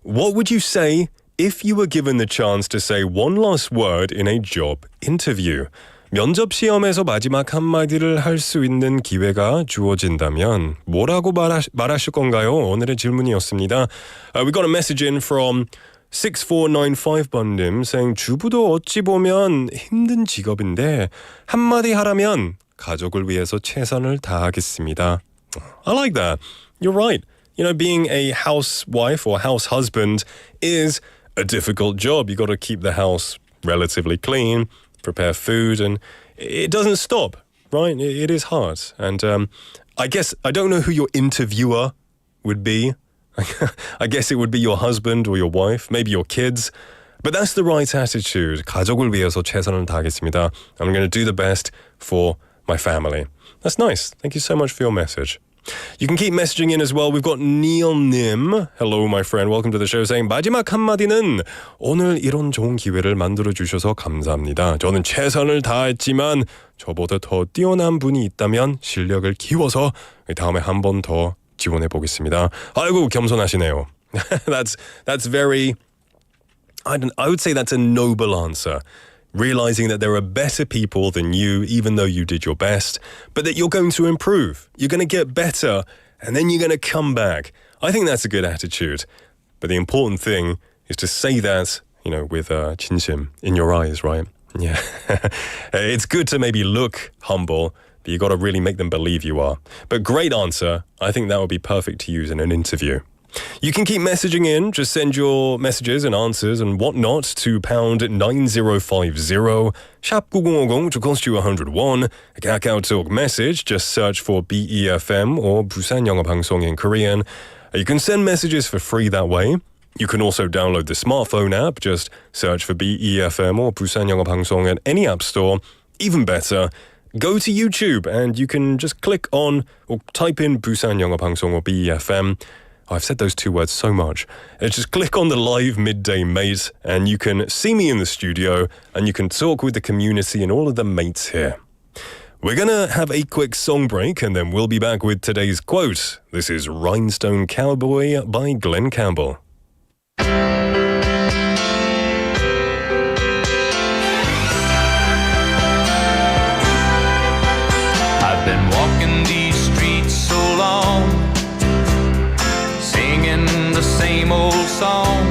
[SPEAKER 3] What would you say if you were given the chance to say one last word in a job interview? 면접 시험에서 마지막 한마디를 할 수 있는 기회가 주어진다면 뭐라고 말하실 건가요? 오늘의 질문이었습니다. We got a message in from 6495번님 saying 주부도 어찌 보면 힘든 직업인데 한마디 하라면 가족을 위해서 최선을 다하겠습니다. I like that. You're right. You know, being a housewife or house husband is a difficult job. You got to keep the house relatively clean, prepare food, and it doesn't stop, right? It is hard. And I guess, I don't know who your interviewer would be. I guess it would be your husband or your wife, maybe your kids. But that's the right attitude. 가족을 위해서 최선을 다하겠습니다. I'm going to do the best for my family. That's nice. Thank you so much for your message. You can keep messaging in as well. We've got Neil Nim. Hello, my friend. Welcome to the show. Saying 마지막 한마디는 오늘 이런 좋은 기회를 만들어주셔서 감사합니다. 저는 최선을 다했지만 저보다 더 뛰어난 분이 있다면 실력을 키워서 다음에 한 번 더 지원해 보겠습니다. 아이고 겸손하시네요. That's very. I would say that's a noble answer. Realizing that there are better people than you, even though you did your best, but that you're going to improve. You're going to get better, and then you're going to come back. I think that's a good attitude. But the important thing is to say that, you know, with 진심 in your eyes, right? Yeah. It's good to maybe look humble, but you got to really make them believe you are. But great answer. I think that would be perfect to use in an interview. You can keep messaging in. Just send your messages and answers and whatnot to pound 9050, 샵 9050 to cost you 101. A KakaoTalk message, just search for BEFM or 부산영어방송 in Korean. You can send messages for free that way. You can also download the smartphone app. Just search for BEFM or 부산영어방송 at any app store. Even better, go to YouTube and you can just click on or type in 부산영어방송 or BEFM. I've said those two words so much. Just click on the live Midday Mate and you can see me in the studio and you can talk with the community and all of the mates here. We're going to have a quick song break and then we'll be back with today's quote. This is Rhinestone Cowboy by Glenn Campbell.
[SPEAKER 5] I've been walking these streets so long, singing the same old song.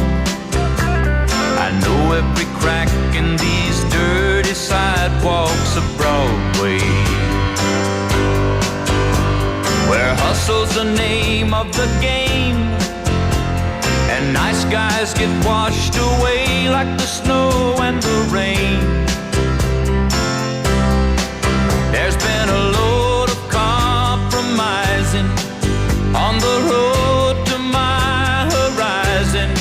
[SPEAKER 5] I know every crack in these dirty sidewalks of Broadway, where hustle's the name of the game, and nice guys get washed away like the snow and the rain. There's been a load of compromising on the road to my horizon,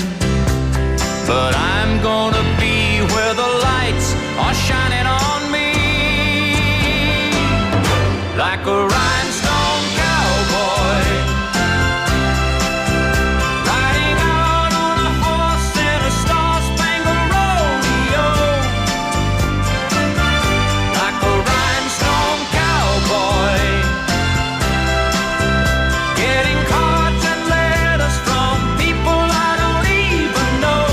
[SPEAKER 5] but I'm gonna be where the lights are shining on me, like a rhinestone cowboy, riding out on a horse in a star-spangled rodeo, like a rhinestone cowboy, getting cards and letters from people I don't even know,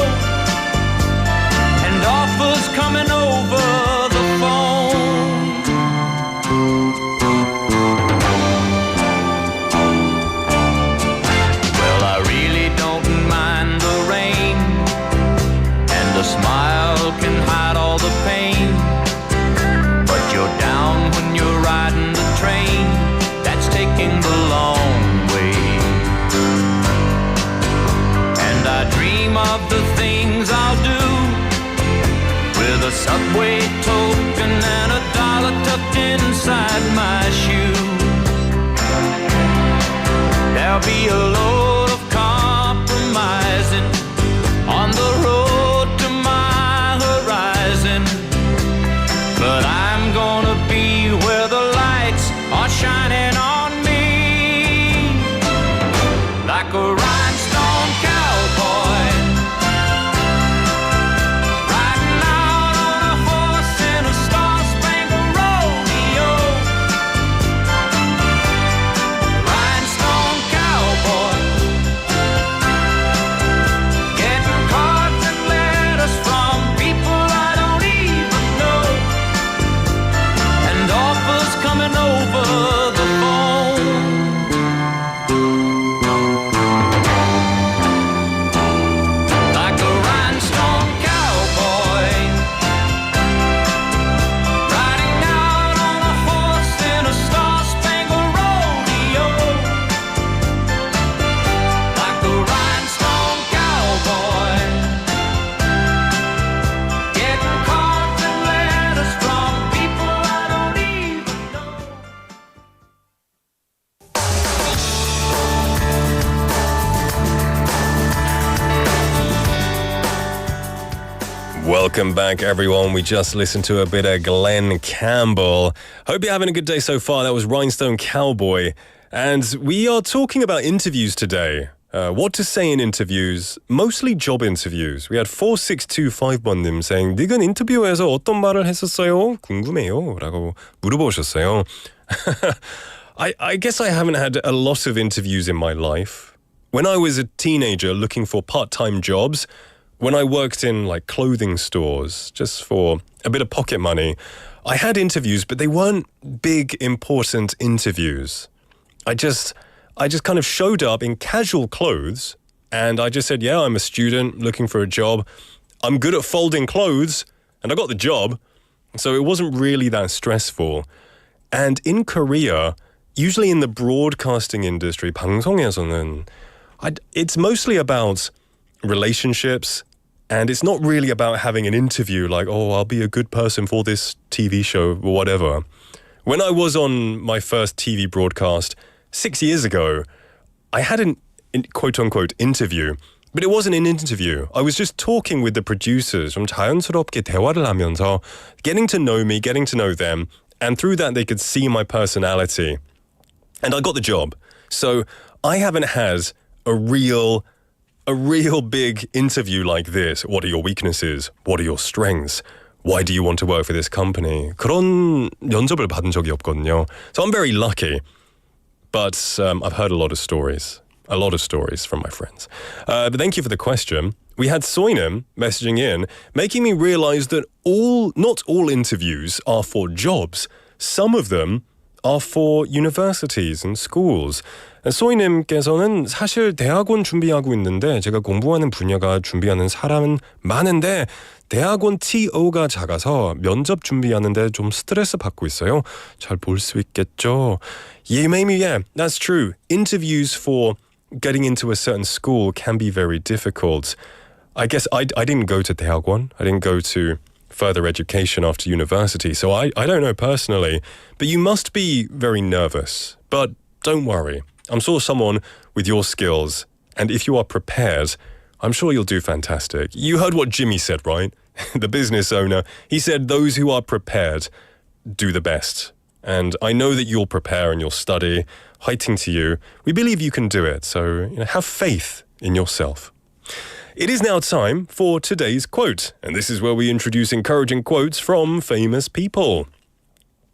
[SPEAKER 5] and offers coming over the phone. Well, I really don't mind the rain, and a smile can hide all the pain, but you're down when you're riding the train that's taking the long way. And I dream of the things I'll do with a subway token and a dollar tucked inside my shoe. There'll be a load of compromising on the road to my horizon, but I'm gonna be where the lights are shining on me, like a rhinestone cowboy, riding out on a horse in a star-spangled rodeo, rhinestone cowboy, getting cards and letters from people I don't even know, and offers coming over the phone. Like a rhinestone cowboy, riding out on a horse in a star-spangled rodeo, like a rhinestone cowboy, getting cards and letters from people I don't even know.
[SPEAKER 3] Welcome back, everyone. We just listened to a bit of Glenn Campbell. Hope you're having a good day so far. That was Rhinestone Cowboy. And we are talking about interviews today. What to say in interviews, mostly job interviews. We had 4625번님 saying, 니근 인터뷰에서 어떤 말을 했었어요? 궁금해요. 라고 물어보셨어요. I guess I haven't had a lot of interviews in my life. When I was a teenager looking for part-time jobs, when I worked in like clothing stores just for a bit of pocket money, I had interviews, but they weren't big, important interviews. I just kind of showed up in casual clothes and I just said, yeah, I'm a student looking for a job. I'm good at folding clothes and I got the job. So it wasn't really that stressful. And in Korea, usually in the broadcasting industry, 방송에서는, it's mostly about relationships, and it's not really about having an interview like, oh, I'll be a good person for this TV show or whatever. When I was on my first TV broadcast 6 years ago, I had an quote-unquote interview, but it wasn't an interview. I was just talking with the producers, 좀 자연스럽게 대화를 하면서 getting to know me, getting to know them, and through that they could see my personality. And I got the job. So I haven't had a real big interview like this. What are your weaknesses? What are your strengths? Why do you want to work for this company? 그런 면접을 받은 적이 없거든요. So I'm very lucky. But I've heard a lot of stories from my friends. But thank you for the question. We had Soinem messaging in, making me realize that not all interviews are for jobs. Some of them are for universities and schools. 소희님께서는 사실 대학원 준비하고 있는데 제가 공부하는 분야가 준비하는 사람은 많은데 대학원 TO가 작아서 면접 준비하는데 좀 스트레스 받고 있어요. 잘 볼 수 있겠죠? Yeah, that's true. Interviews for getting into a certain school can be very difficult. I guess I didn't go to 대학원. I didn't go to further education after university, so I don't know personally. But you must be very nervous. But don't worry. I'm sure someone with your skills, and if you are prepared, I'm sure you'll do fantastic. You heard what Jimmy said, right? The business owner. He said those who are prepared do the best. And I know that you'll prepare and you'll study. Fighting to you. We believe you can do it. So have faith in yourself. It is now time for today's quote. And this is where we introduce encouraging quotes from famous people.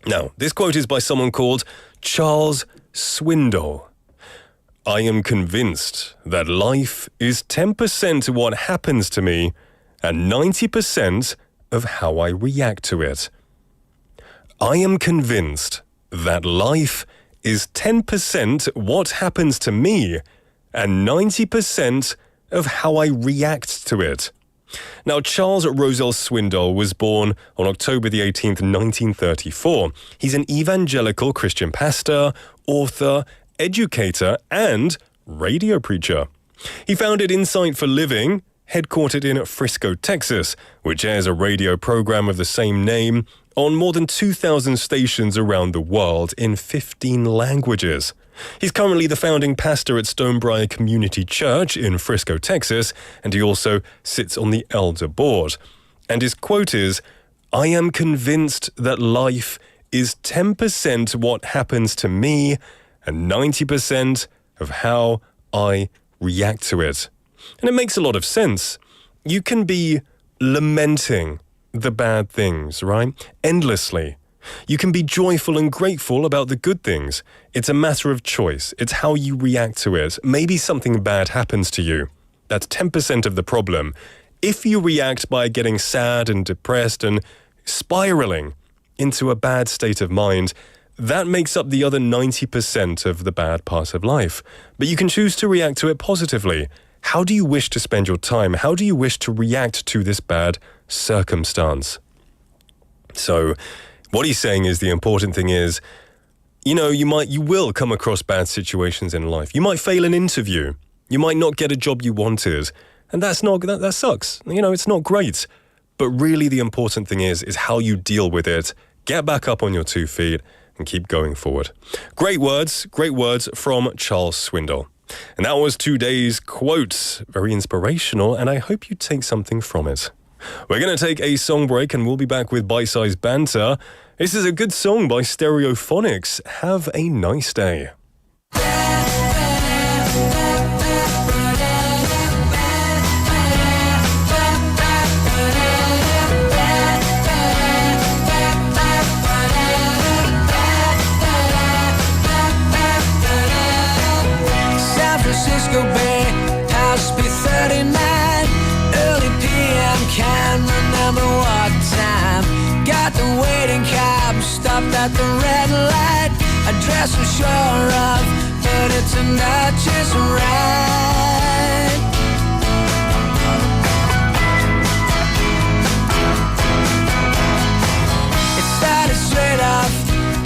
[SPEAKER 3] Now, this quote is by someone called Charles Swindoll. I am convinced that life is 10% what happens to me and 90% of how I react to it. I am convinced that life is 10% what happens to me and 90% of how I react to it. Now, Charles Rosell Swindoll was born on October the 18th, 1934. He's an evangelical Christian pastor, author, educator, and radio preacher. He founded Insight for Living, headquartered in Frisco, Texas, which airs a radio program of the same name on more than 2,000 stations around the world in 15 languages. He's currently the founding pastor at Stonebriar Community Church in Frisco, Texas, and he also sits on the elder board. And his quote is, I am convinced that life is 10% what happens to me and 90% of how I react to it. And it makes a lot of sense. You can be lamenting the bad things, right? Endlessly. You can be joyful and grateful about the good things. It's a matter of choice. It's how you react to it. Maybe something bad happens to you. That's 10% of the problem. If you react by getting sad and depressed and spiraling into a bad state of mind, that makes up the other 90% of the bad part of life. But you can choose to react to it positively. How do you wish to spend your time? How do you wish to react to this bad circumstance? So, what he's saying is the important thing is, you will come across bad situations in life. You might fail an interview. You might not get a job you wanted. And that sucks. It's not great. But really the important thing is how you deal with it. Get back up on your 2 feet and keep going forward. Great words from Charles Swindoll. And that was today's quote. Very inspirational, and I hope you take something from it. We're going to take a song break and we'll be back with bite-sized banter. This is a good song by Stereophonics. Have a nice day.
[SPEAKER 5] San Francisco Bay, house B39, early PM, can't remember what time. Got the waiting cab, stopped at the red light. Address I'm sure of, but it turned out just right. It started straight off,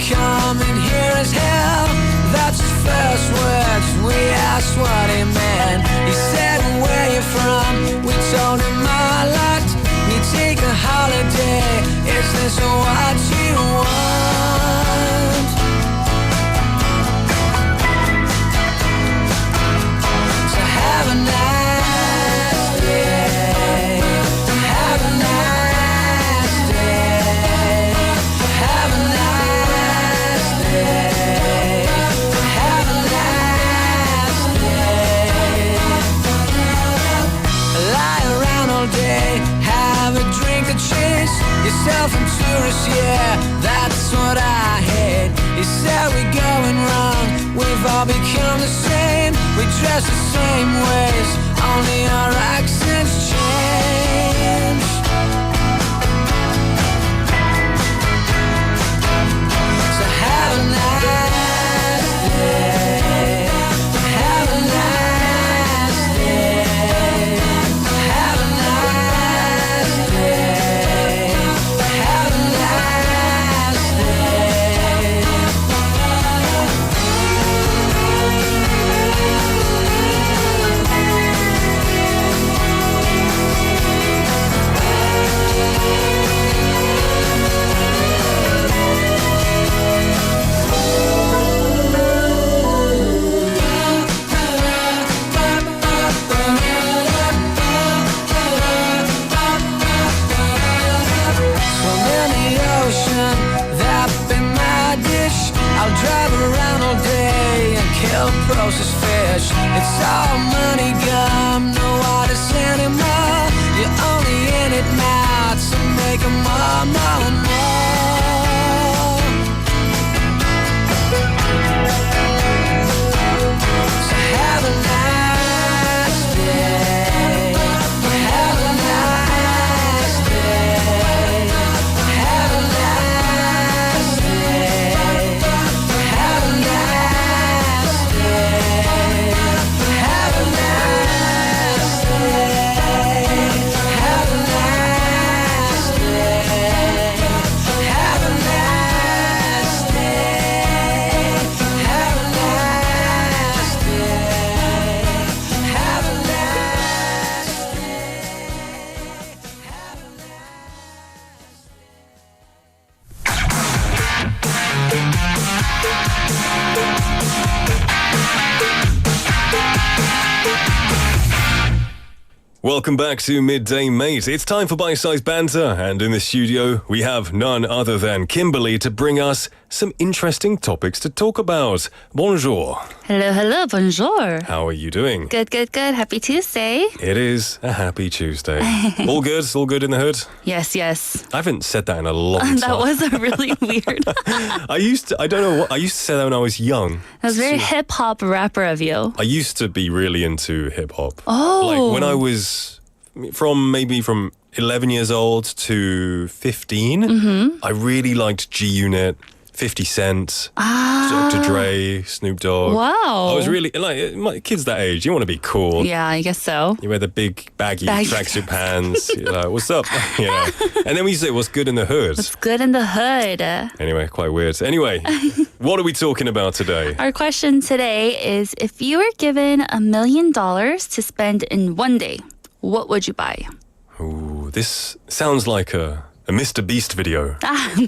[SPEAKER 5] coming here as hell. That's his first words. We asked what he meant. He said, where you from? We told him a lot. We take a holiday. Is this what you want? So have a nice day. Have a nice day. Have a nice day. Have a nice day. Lie around all day, have a drink or chase yourself and tourists, yeah, that's what I hate. He said we're going wrong, we've all become the same. We dress the same ways, only our accents change. So have a nice day. Have a nice day. Have a nice day. Have a nice day. Swim in the ocean, that be my dish. I'll drive around all day and kill processed fish. It's all money gum, no artists anymore. You're only in it now to make more, more, more. So have a nice day. Have a nice day. Have a nice day. Have a nice day. Have a nice day. Have a nice day. Have a nice day. Have a nice day. Have a nice
[SPEAKER 3] Welcome back to Midday Mate. It's time for bite-sized banter, and in the studio we have none other than Kimberly to bring us some interesting topics to talk about. Bonjour.
[SPEAKER 9] Hello, hello, bonjour.
[SPEAKER 3] How are you doing?
[SPEAKER 9] Good, good, good. Happy Tuesday.
[SPEAKER 3] It is a happy Tuesday. All good? All good in the hood?
[SPEAKER 9] Yes, yes.
[SPEAKER 3] I haven't said that in a long time.
[SPEAKER 9] That was a really weird.
[SPEAKER 3] I used to say that when I was young.
[SPEAKER 9] That was very hip hop rapper of you.
[SPEAKER 3] I used to be really into hip hop.
[SPEAKER 9] Oh.
[SPEAKER 3] Like when I was from 11 years old to 15, I really liked G-Unit, 50 Cent, Dr. Dre, Snoop Dogg.
[SPEAKER 9] Wow.
[SPEAKER 3] I was really, like, kids that age, you want to be cool.
[SPEAKER 9] Yeah, I guess so.
[SPEAKER 3] You wear the big baggy tracksuit pants. You're like, what's up? Yeah. And then we say, what's good in the hood?
[SPEAKER 9] What's good in the hood?
[SPEAKER 3] Anyway, quite weird. Anyway, what are we talking about today?
[SPEAKER 9] Our question today is, if you were given $1 million to spend in one day, what would you buy?
[SPEAKER 3] Ooh, this sounds like a Mr. Beast video.
[SPEAKER 9] I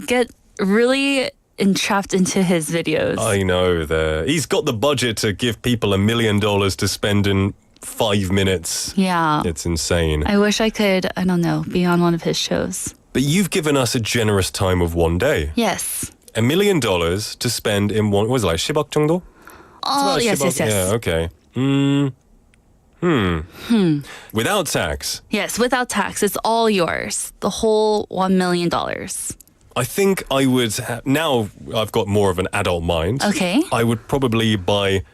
[SPEAKER 9] get really entrapped into his videos.
[SPEAKER 3] I know. He's got the budget to give people $1 million to spend in 5 minutes.
[SPEAKER 9] Yeah.
[SPEAKER 3] It's insane.
[SPEAKER 9] I wish I could, I don't know, be on one of his shows.
[SPEAKER 3] But you've given us a generous time of one day.
[SPEAKER 9] Yes.
[SPEAKER 3] $1 million to spend in one, what was it, like 10억 정도?
[SPEAKER 9] Oh, yes, yes, yes.
[SPEAKER 3] Yeah, okay. Without tax.
[SPEAKER 9] Yes, without tax. It's all yours. The whole $1 million.
[SPEAKER 3] I think I would, now I've got more of an adult mind.
[SPEAKER 9] Okay.
[SPEAKER 3] I would probably buy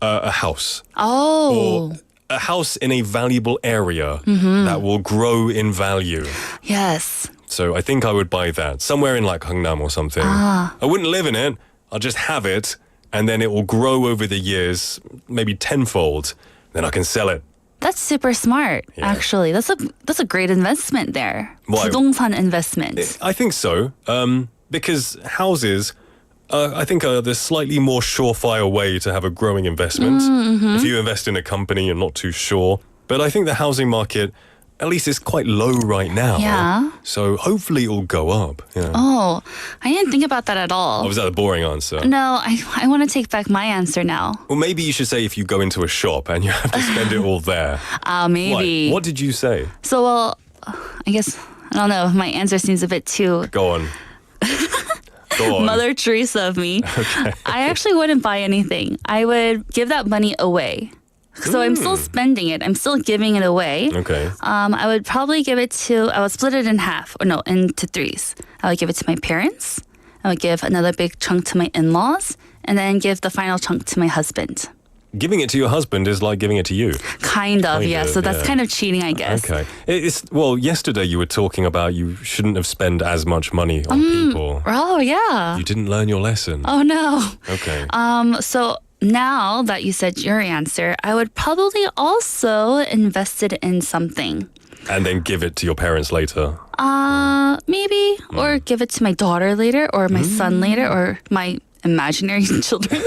[SPEAKER 3] a house.
[SPEAKER 9] Oh.
[SPEAKER 3] Or a house in a valuable area that will grow in value.
[SPEAKER 9] Yes.
[SPEAKER 3] So I think I would buy that. Somewhere in like Gangnam or something. I wouldn't live in it. I'll just have it. And then it will grow over the years, maybe tenfold. Then I can sell it.
[SPEAKER 9] That's super smart, actually. That's a great investment there.
[SPEAKER 3] Why?
[SPEAKER 9] 부동산 investment.
[SPEAKER 3] I think so. because houses, I think, are the slightly more surefire way to have a growing investment. If you invest in a company, you're not too sure. But I think the housing market, at least, is quite low right now.
[SPEAKER 9] Yeah.
[SPEAKER 3] So hopefully it will go up. Yeah.
[SPEAKER 9] Oh, I didn't think about that at all.
[SPEAKER 3] Oh, was that a boring answer?
[SPEAKER 9] No, I want to take back my answer now.
[SPEAKER 3] Well, maybe you should say if you go into a shop and you have to spend it all there.
[SPEAKER 9] Maybe.
[SPEAKER 3] What did you say?
[SPEAKER 9] So, well, I guess, I don't know, my answer seems a bit too
[SPEAKER 3] Go on. Go on.
[SPEAKER 9] Mother Teresa of me.
[SPEAKER 3] Okay.
[SPEAKER 9] I actually wouldn't buy anything. I would give that money away. So I'm still spending it. I'm still giving it away.
[SPEAKER 3] Okay.
[SPEAKER 9] I would probably give it to, I would split it in half, or no, into threes. I would give it to my parents. I would give another big chunk to my in-laws, and then give the final chunk to my husband.
[SPEAKER 3] Giving it to your husband is like giving it to you.
[SPEAKER 9] Kind of, yeah. So that's kind of cheating, I guess.
[SPEAKER 3] Okay. Well, yesterday you were talking about you shouldn't have spent as much money on people.
[SPEAKER 9] Oh, yeah.
[SPEAKER 3] You didn't learn your lesson.
[SPEAKER 9] Oh, no.
[SPEAKER 3] Okay.
[SPEAKER 9] So now that you said your answer, I would probably also invest it in something.
[SPEAKER 3] And then give it to your parents later.
[SPEAKER 9] Maybe. Or give it to my daughter later, or my son later, or my imaginary children.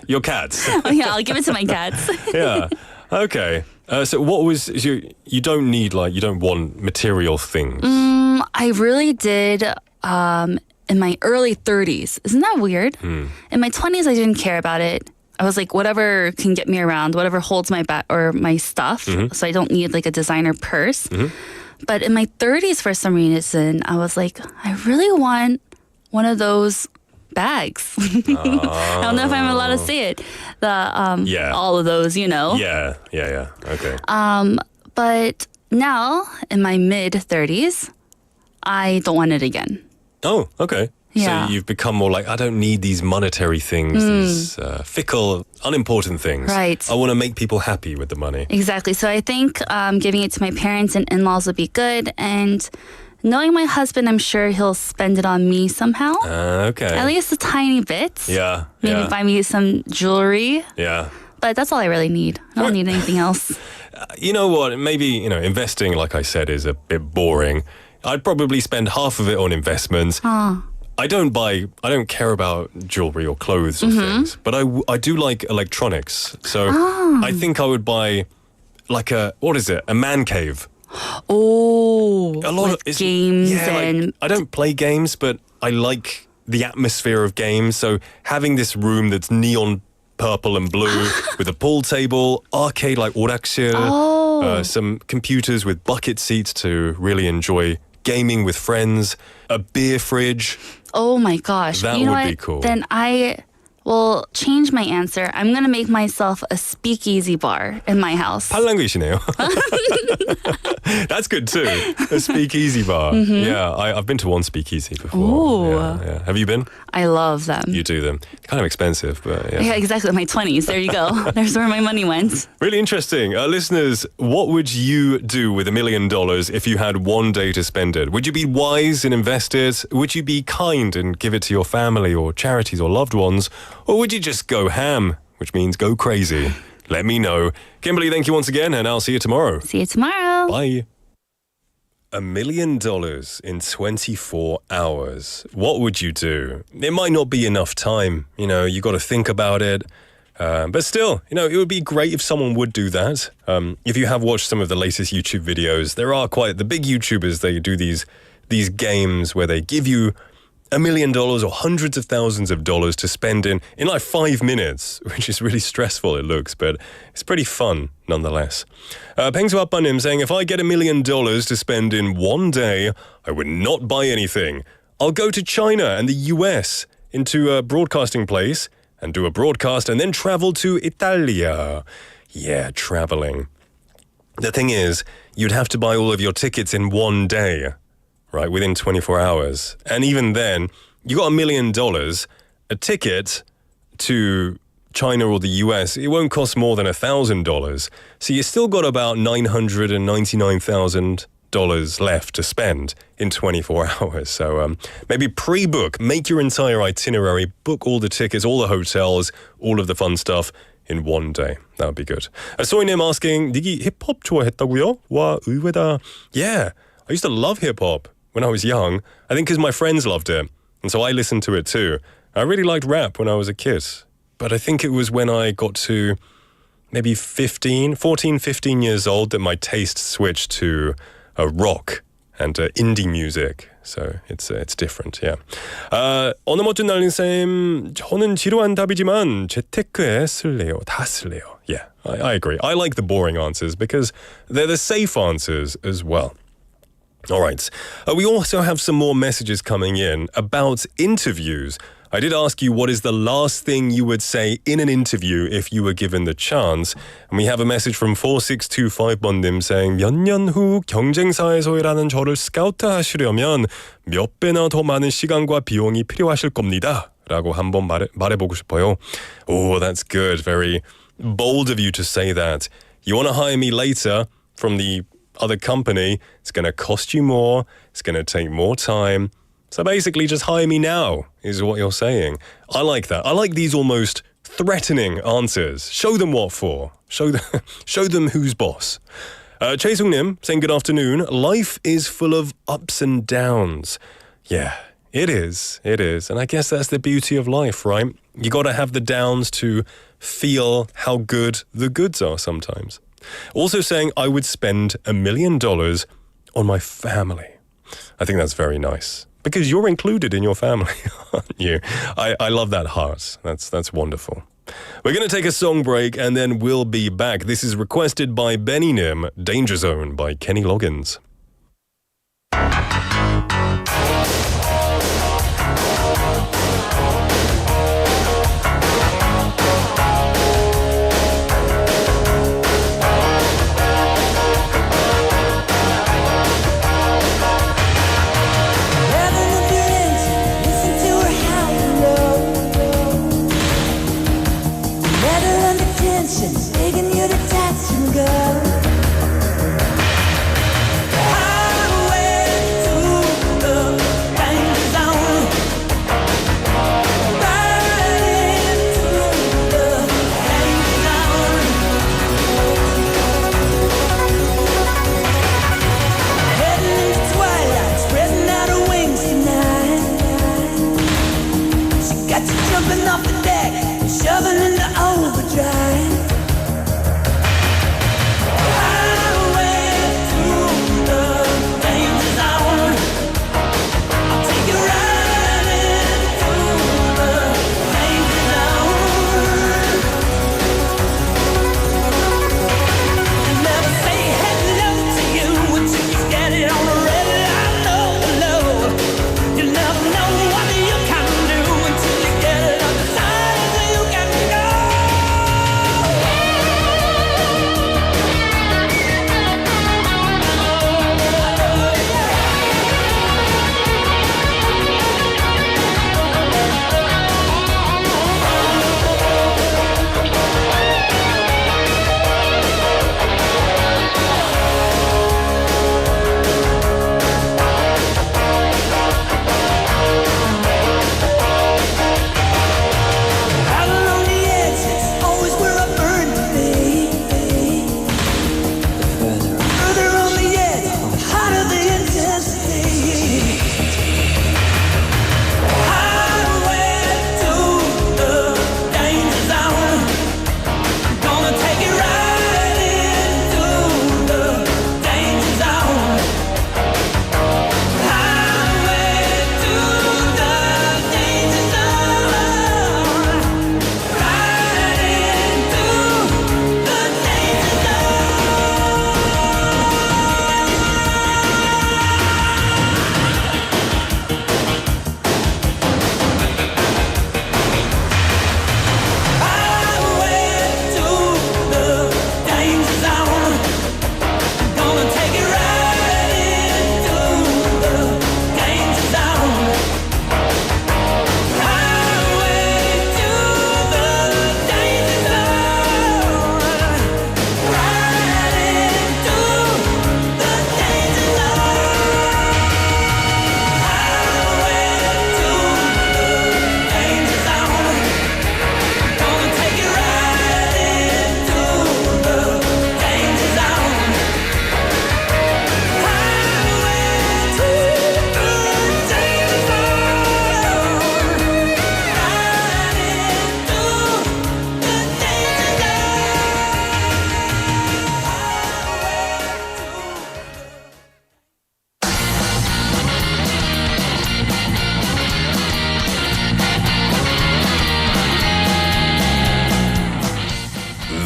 [SPEAKER 3] Your cats.
[SPEAKER 9] Yeah, I'll give it to my cats.
[SPEAKER 3] Yeah. Okay. So what was you don't need, like, you don't want material things.
[SPEAKER 9] I really did in my early 30s. Isn't that weird? In my 20s, I didn't care about it. I was like, whatever can get me around, whatever holds my back or my stuff. So I don't need like a designer purse. But in my 30s, for some reason, I was like, I really want one of those bags. I don't know if I'm allowed to say it. All of those, you know.
[SPEAKER 3] Yeah. Okay.
[SPEAKER 9] But now in my mid 30s, I don't want it again.
[SPEAKER 3] Oh, okay.
[SPEAKER 9] Yeah.
[SPEAKER 3] So you've become more like, I don't need these monetary things, these fickle, unimportant things.
[SPEAKER 9] Right.
[SPEAKER 3] I want to make people happy with the money.
[SPEAKER 9] Exactly. So I think giving it to my parents and in-laws would be good. And knowing my husband, I'm sure he'll spend it on me somehow.
[SPEAKER 3] Okay.
[SPEAKER 9] At least a tiny bit.
[SPEAKER 3] Yeah.
[SPEAKER 9] Maybe buy me some jewelry.
[SPEAKER 3] Yeah.
[SPEAKER 9] But that's all I really need. I don't need anything else.
[SPEAKER 3] You know what? Maybe, investing, like I said, is a bit boring. I'd probably spend half of it on investments. I don't care about jewelry or clothes or things, but I do like electronics. So I think I would buy like a man cave.
[SPEAKER 9] Oh,
[SPEAKER 3] a lot
[SPEAKER 9] with
[SPEAKER 3] of
[SPEAKER 9] games and...
[SPEAKER 3] I don't play games, but I like the atmosphere of games. So having this room that's neon purple and blue with a pool table, arcade like orak실, some computers with bucket seats to really enjoy gaming with friends, a beer fridge.
[SPEAKER 9] Oh my gosh.
[SPEAKER 3] That would be cool.
[SPEAKER 9] Then I will change my answer. I'm going to make myself a speakeasy bar in my house.
[SPEAKER 3] 팔랑귀시네요. That's good too. A speakeasy bar. Yeah, I've been to one speakeasy before.
[SPEAKER 9] Ooh.
[SPEAKER 3] Yeah. Have you been?
[SPEAKER 9] I love them.
[SPEAKER 3] You do them. Kind of expensive, but yeah.
[SPEAKER 9] Yeah, exactly. My 20s. There you go. There's where my money went.
[SPEAKER 3] Really interesting. Listeners, what would you do with $1 million if you had one day to spend it? Would you be wise and invest it? Would you be kind and give it to your family or charities or loved ones? Or would you just go ham, which means go crazy? Let me know. Kimberly, thank you once again, and I'll see you tomorrow.
[SPEAKER 9] See you tomorrow.
[SPEAKER 3] Bye. $1 million in 24 hours. What would you do? It might not be enough time. You got to think about it. But still, it would be great if someone would do that. If you have watched some of the latest YouTube videos, there are quite the big YouTubers. They do these games where they give you $1 million or hundreds of thousands of dollars to spend in like 5 minutes, which is really stressful, it looks, but it's pretty fun nonetheless. Pengsu Appanim saying, if I get $1 million to spend in one day, I would not buy anything. I'll go to China and the US into a broadcasting place and do a broadcast and then travel to Italia. Yeah, traveling. The thing is, you'd have to buy all of your tickets in one day. Right, within 24 hours. And even then, you got $1 million, a ticket to China or the US, it won't cost more than $1,000. So you still got about $999,000 left to spend in 24 hours. So maybe pre-book, make your entire itinerary, book all the tickets, all the hotels, all of the fun stuff in one day. That would be good. Soinim asking, 니기 힙합 좋아했다고요? 와, 의외다. Yeah, I used to love hip-hop. When I was young, I think because my friends loved it. And so I listened to it too. I really liked rap when I was a kid. But I think it was when I got to maybe 14, 15 years old that my taste switched to rock and indie music. So it's different, yeah. 어느 멋진 날림쌤, 저는 지루한 답이지만 재테크에 쓸래요. 다 쓸래요. Yeah, I agree. I like the boring answers because they're the safe answers as well. All right. We also have some more messages coming in about interviews. I did ask you what is the last thing you would say in an interview if you were given the chance. And we have a message from 4625번님 saying 몇 년 후 경쟁사에서 일하는 저를 스카우트 하시려면 몇 배나 더 많은 시간과 비용이 필요하실 겁니다. 라고 한번 말해보고 싶어요. Oh, that's good. Very bold of you to say that. You want to hire me later from the other company. It's going to cost you more. It's going to take more time. So basically, just hire me now, is what you're saying. I like that. I like these almost threatening answers. Show them what for. Show them who's boss. 최승님 saying good afternoon. Life is full of ups and downs. Yeah, it is. It is. And I guess that's the beauty of life, right? You got to have the downs to feel how good the goods are sometimes. Also saying I would spend $1 million on my family. I think that's very nice. Because you're included in your family, aren't you? I love that heart. That's wonderful. We're going to take a song break and then we'll be back. This is requested by Benny Nim, Danger Zone by Kenny Loggins.
[SPEAKER 5] Taking you to touch and go.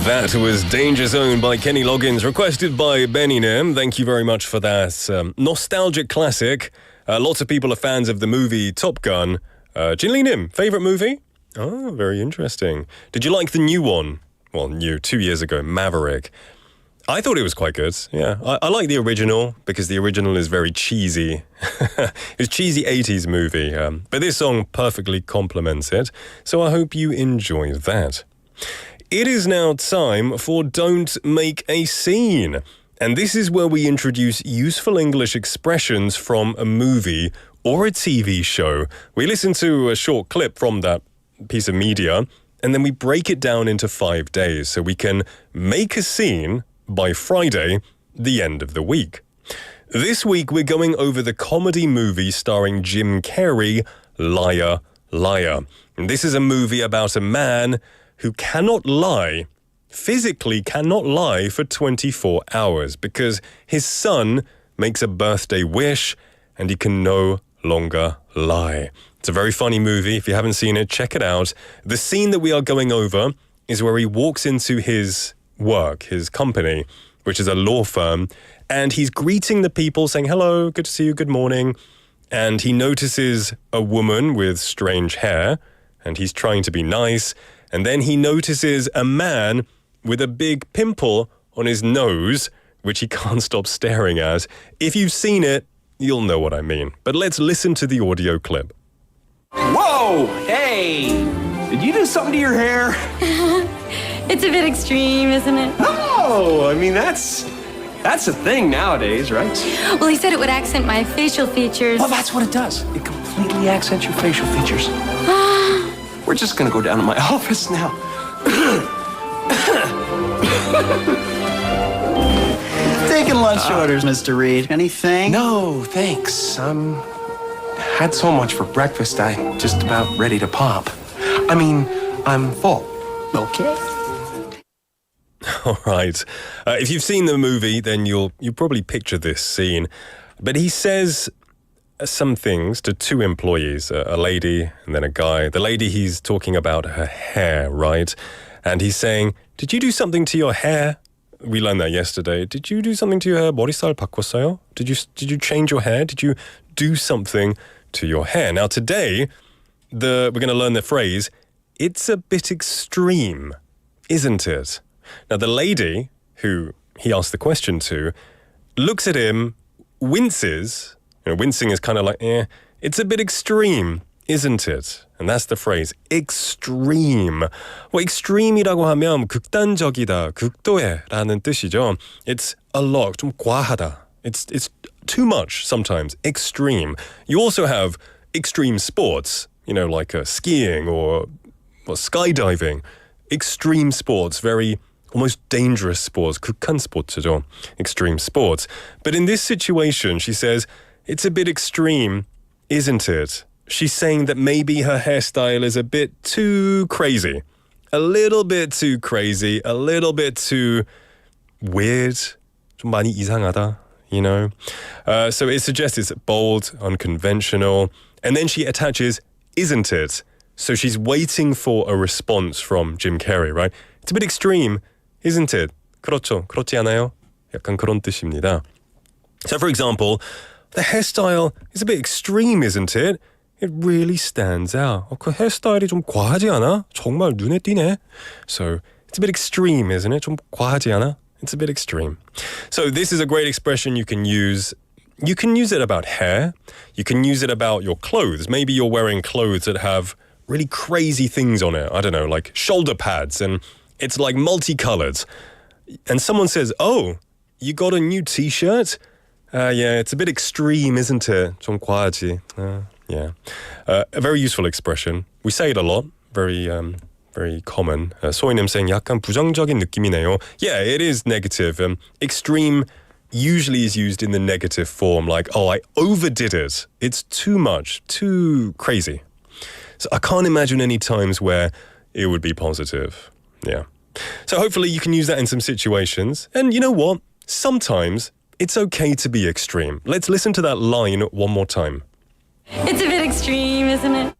[SPEAKER 3] That was Danger Zone by Kenny Loggins, requested by Benny Nim. Thank you very much for that nostalgic classic. Lots of people are fans of the movie Top Gun. Jinli Nim, favourite movie? Oh, very interesting. Did you like the new one? Well, new, 2 years ago, Maverick. I thought it was quite good, yeah. I like the original because the original is very cheesy. It's a cheesy 80s movie, but this song perfectly complements it, so I hope you enjoy that. It is now time for Don't Make a Scene. And this is where we introduce useful English expressions from a movie or a TV show. We listen to a short clip from that piece of media, and then we break it down into 5 days so we can make a scene by Friday, the end of the week. This week, we're going over the comedy movie starring Jim Carrey, Liar, Liar. And this is a movie about a man who cannot lie, physically cannot lie for 24 hours because his son makes a birthday wish and he can no longer lie. It's a very funny movie. If you haven't seen it, check it out. The scene that we are going over is where he walks into his work, his company, which is a law firm, and he's greeting the people saying, hello, good to see you, good morning. And he notices a woman with strange hair, and he's trying to be nice. And then he notices a man with a big pimple on his nose, which he can't stop staring at. If you've seen it, you'll know what I mean. But let's listen to the audio clip.
[SPEAKER 14] Whoa! Hey! Did you do something to your hair?
[SPEAKER 15] It's a bit extreme, isn't it?
[SPEAKER 14] No! I mean, that's a thing nowadays, right?
[SPEAKER 15] Well, he said it would accent my facial features.
[SPEAKER 14] Well, that's what it does. It completely accents your facial features. We're just gonna go down to my office now.
[SPEAKER 16] Taking lunch orders, Mr. Reed. Anything?
[SPEAKER 14] No, thanks. Had so much for breakfast, I'm just about ready to pop. I mean, I'm full.
[SPEAKER 16] Okay.
[SPEAKER 3] All right. If you've seen the movie, then you probably picture this scene. But he says some things to two employees, a lady and then a guy. The lady, he's talking about her hair, right? And he's saying, did you do something to your hair? We learned that yesterday. Did you do something to your hair? 머리살 바꿨어요? Did you change your hair? Did you do something to your hair? Now today, we're going to learn the phrase, it's a bit extreme, isn't it? Now the lady who he asked the question to looks at him, winces. You know, wincing is kind of like, it's a bit extreme, isn't it? And that's the phrase, extreme. well, extreme이라고 하면 극단적이다, 극도해라는 뜻이죠. It's a lot, 좀 과하다. It's too much sometimes, extreme. You also have extreme sports, you know, like skiing or skydiving. Extreme sports, very almost dangerous sports, 극한 스포츠죠. Extreme sports. But in this situation, she says, it's a bit extreme, isn't it? She's saying that maybe her hairstyle is a bit too crazy. A little bit too crazy, a little bit too weird. 좀 많이 이상하다, you know? So it suggests it's bold, unconventional. And then she attaches, isn't it? So she's waiting for a response from Jim Carrey, right? It's a bit extreme, isn't it? 그렇죠, 그렇지 않아요? 약간 그런 뜻입니다. So for example, the hairstyle is a bit extreme, isn't it? It really stands out. 그 헤어스타일이 좀 과하지 않아? 정말 눈에 띄네. So it's a bit extreme, isn't it? 좀 과하지 않아? It's a bit extreme. So this is a great expression you can use. You can use it about hair. You can use it about your clothes. Maybe you're wearing clothes that have really crazy things on it. I don't know, like shoulder pads, and it's like multicolored. And someone says, oh, you got a new t-shirt? Yeah, it's a bit extreme, isn't it? 좀 과하지. Yeah. A very useful expression. We say it a lot. Very common. 소희님 saying 약간 부정적인 느낌이네요. Yeah, it is negative. Extreme usually is used in the negative form, like, oh, I overdid it. It's too much, too crazy. So I can't imagine any times where it would be positive. Yeah. So hopefully you can use that in some situations. And you know what? Sometimes it's okay to be extreme. Let's listen to that line one more time.
[SPEAKER 15] It's a bit extreme, isn't it?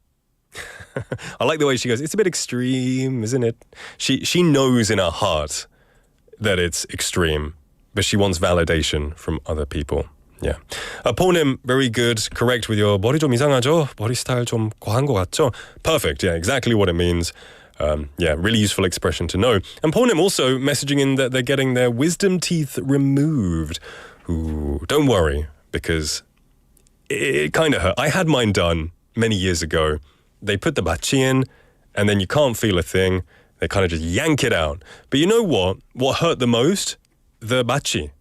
[SPEAKER 3] I like the way she goes, it's a bit extreme, isn't it? She knows in her heart that it's extreme, but she wants validation from other people. Yeah. Ponim, very good. Correct with your 머리 좀 이상하죠? 머리 스타일 좀 과한 것 같죠? Perfect. Yeah, exactly what it means. Yeah, really useful expression to know. And Ponim also messaging in that they're getting their wisdom teeth removed. Ooh, don't worry, because it kind of hurt. I had mine done many years ago. They put the bachi in, and then you can't feel a thing. They kind of just yank it out. But you know what? What hurt the most? The bachi.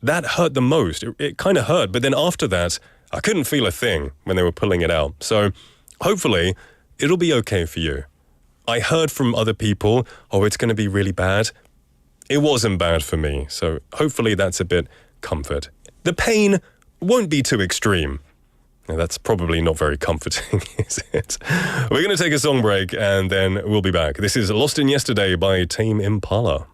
[SPEAKER 3] That hurt the most. It kind of hurt. But then after that, I couldn't feel a thing when they were pulling it out. So hopefully it'll be okay for you. I heard from other people, oh, it's going to be really bad. It wasn't bad for me. So hopefully that's a bit comfort. The pain won't be too extreme. Now, that's probably not very comforting, is it? We're going to take a song break and then we'll be back. This is Lost in Yesterday by Tame Impala.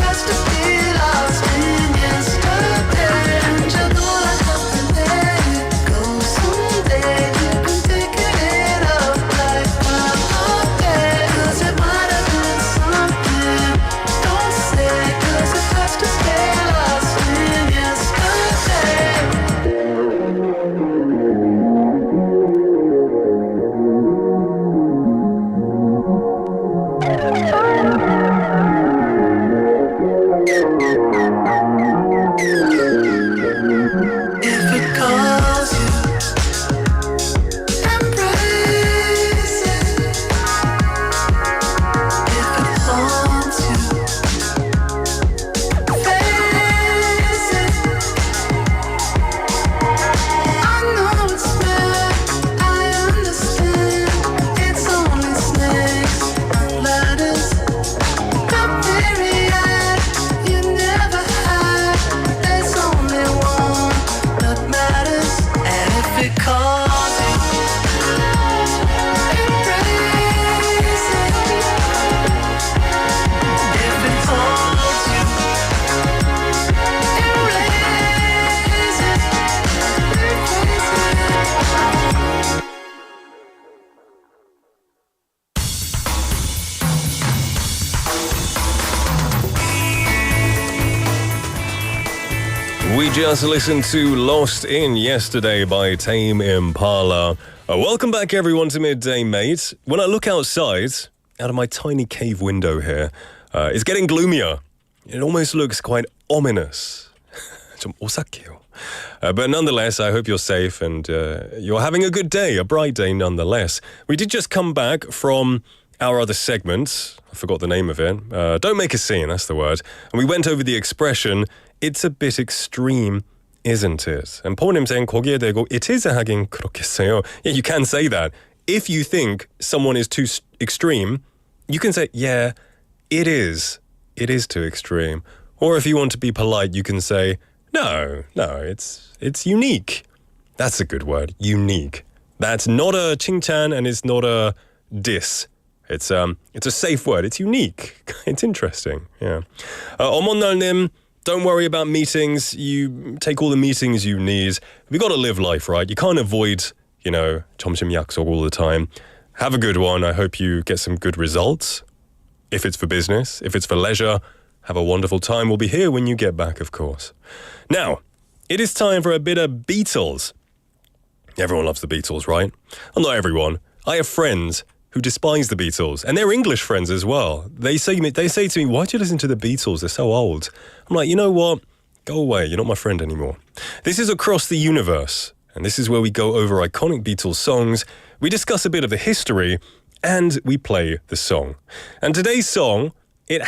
[SPEAKER 6] Has to
[SPEAKER 3] We just listened to Lost in Yesterday by Tame Impala. Welcome back everyone to Midday Mate. When I look outside, out of my tiny cave window here, it's getting gloomier. It almost looks quite ominous. 좀 오싹해요. But nonetheless, I hope you're safe and you're having a good day, a bright day nonetheless. We did just come back from our other segment. I forgot the name of it. Don't make a scene, that's the word. And we went over the expression, it's a bit extreme, isn't it? And 포님 saying 거기에 대고 it is 하긴 그렇겠어요. Yeah, you can say that. If you think someone is too extreme, you can say, yeah, it is. It is too extreme. Or if you want to be polite, you can say, no, it's unique. That's a good word, unique. That's not a 칭찬 and it's not a diss. It's a safe word. It's unique. It's interesting. Yeah. 어머날님, don't worry about meetings. You take all the meetings you need. We got to live life, right? You can't avoid, 점심 약속 all the time. Have a good one. I hope you get some good results. If it's for business, if it's for leisure, have a wonderful time. We'll be here when you get back, of course. Now, it is time for a bit of Beatles. Everyone loves the Beatles, right? Well, not everyone. I have friends who despise the Beatles, and they're English friends as well. They say to me, why do you listen to the Beatles? They're so old. I'm like, you know what? Go away. You're not my friend anymore. This is Across the Universe, and this is where we go over iconic Beatles songs, we discuss a bit of the history, and we play the song. And today's song, it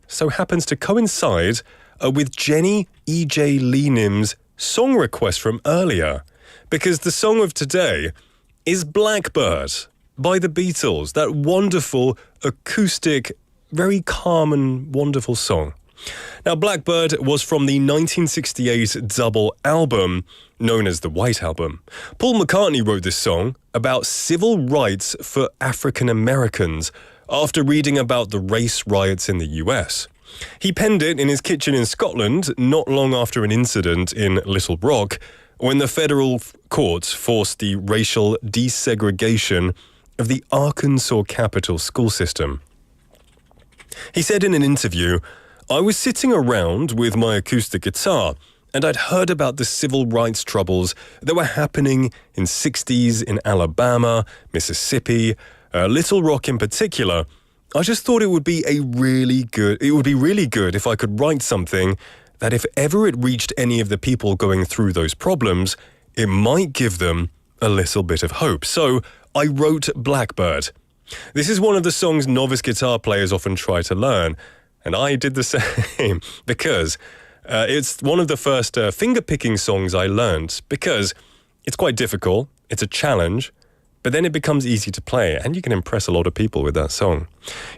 [SPEAKER 3] so happens to coincide with Jenny E.J. Leanim's song request from earlier, because the song of today is Blackbird by the Beatles, that wonderful, acoustic, very calm and wonderful song. Now, Blackbird was from the 1968 double album known as the White Album. Paul McCartney wrote this song about civil rights for African Americans after reading about the race riots in the US. He penned it in his kitchen in Scotland not long after an incident in Little Rock when the federal courts forced the racial desegregation of the Arkansas Capital school system. He said in an interview, I was sitting around with my acoustic guitar and I'd heard about the civil rights troubles that were happening in 60s in Alabama, Mississippi, Little Rock in particular. I just thought it would be really good if I could write something that if ever it reached any of the people going through those problems, it might give them a little bit of hope. So I wrote Blackbird. This is one of the songs novice guitar players often try to learn, and I did the same because it's one of the first finger-picking songs I learned because it's quite difficult, it's a challenge, but then it becomes easy to play, and you can impress a lot of people with that song.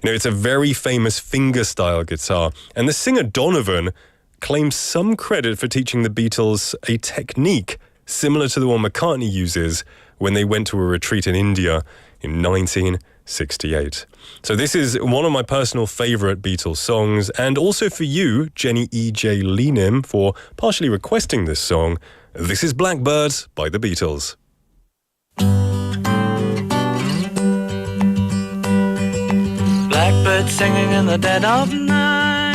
[SPEAKER 3] It's a very famous finger-style guitar, and the singer Donovan claims some credit for teaching the Beatles a technique similar to the one McCartney uses when they went to a retreat in India in 1968. So this is one of my personal favorite Beatles songs, and also for you, Jenny E.J. Leanim, for partially requesting this song. This is Blackbird by the Beatles.
[SPEAKER 5] Blackbird singing in the dead of night.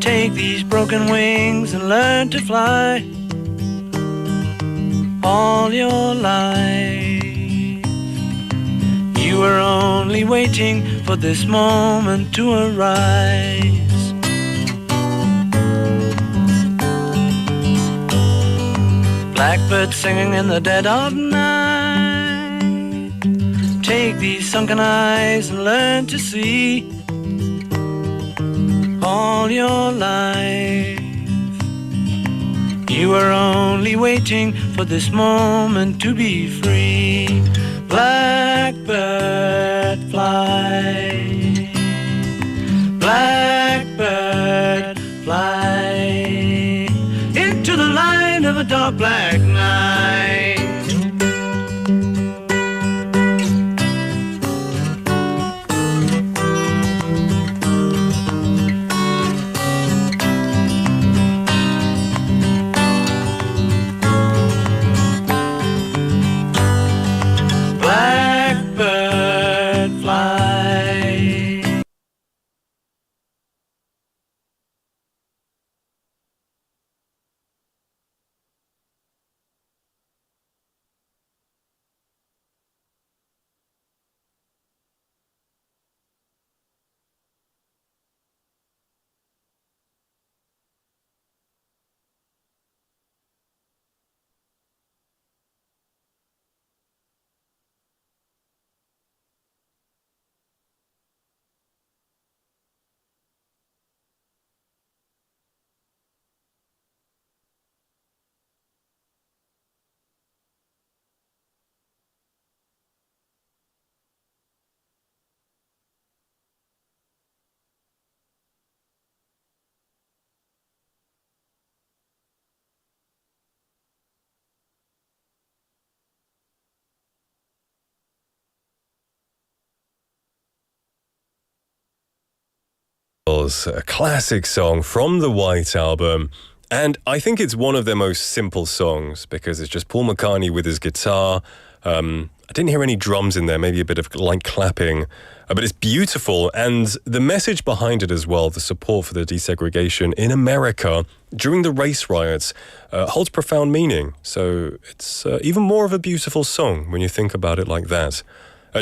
[SPEAKER 5] Take these broken wings and learn to fly. All your life you were only waiting for this moment to arise. Blackbird singing in the dead of night. Take these sunken eyes and learn to see. All your life you were only waiting for this moment to be free. Blackbird fly. Blackbird fly into the light of a dark black night.
[SPEAKER 3] was a classic song from the White Album. And I think it's one of their most simple songs because it's just Paul McCartney with his guitar. I didn't hear any drums in there, maybe a bit of like clapping, but it's beautiful. And the message behind it as well, the support for the desegregation in America during the race riots, holds profound meaning. So it's even more of a beautiful song when you think about it like that.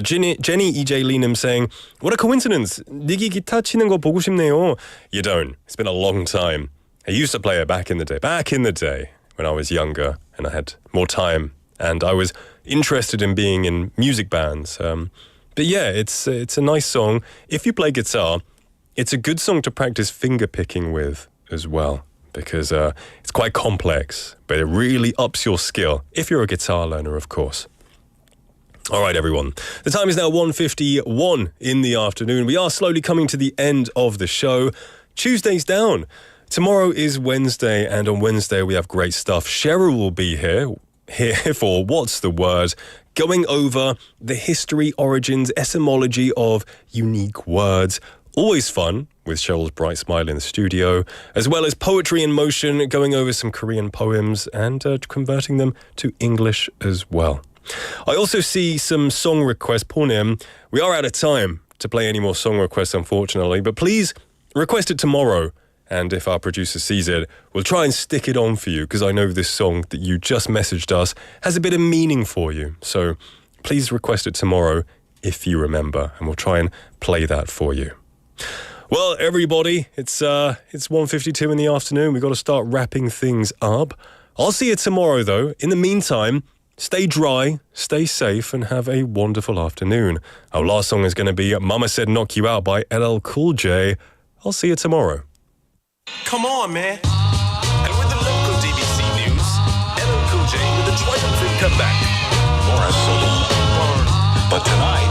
[SPEAKER 3] Jenny EJ Leanham saying, what a coincidence. 니기 기타 치는 거 보고 싶네요. You don't. It's been a long time. I used to play it back in the day when I was younger and I had more time and I was interested in being in music bands. But yeah, it's a nice song. If you play guitar, it's a good song to practice finger picking with as well because it's quite complex, but it really ups your skill if you're a guitar learner, of course. All right, everyone. The time is now 1:51 in the afternoon. We are slowly coming to the end of the show. Tuesday's down. Tomorrow is Wednesday, and on Wednesday we have great stuff. Cheryl will be here for What's the Word, going over the history, origins, etymology of unique words. Always fun with Cheryl's bright smile in the studio, as well as Poetry in Motion, going over some Korean poems and converting them to English as well. I also see some song requests. Pornim, we are out of time to play any more song requests, unfortunately, but please request it tomorrow. And if our producer sees it, we'll try and stick it on for you because I know this song that you just messaged us has a bit of meaning for you. So please request it tomorrow if you remember, and we'll try and play that for you. Well, everybody, it's 1:52 in the afternoon. We've got to start wrapping things up. I'll see you tomorrow, though. In the meantime, stay dry, stay safe, and have a wonderful afternoon. Our last song is going to be Mama Said Knock You Out by LL Cool J. I'll see you tomorrow.
[SPEAKER 2] Come on, man. And with the local DBC news, LL Cool J with a triumphant comeback. For a solo. But tonight,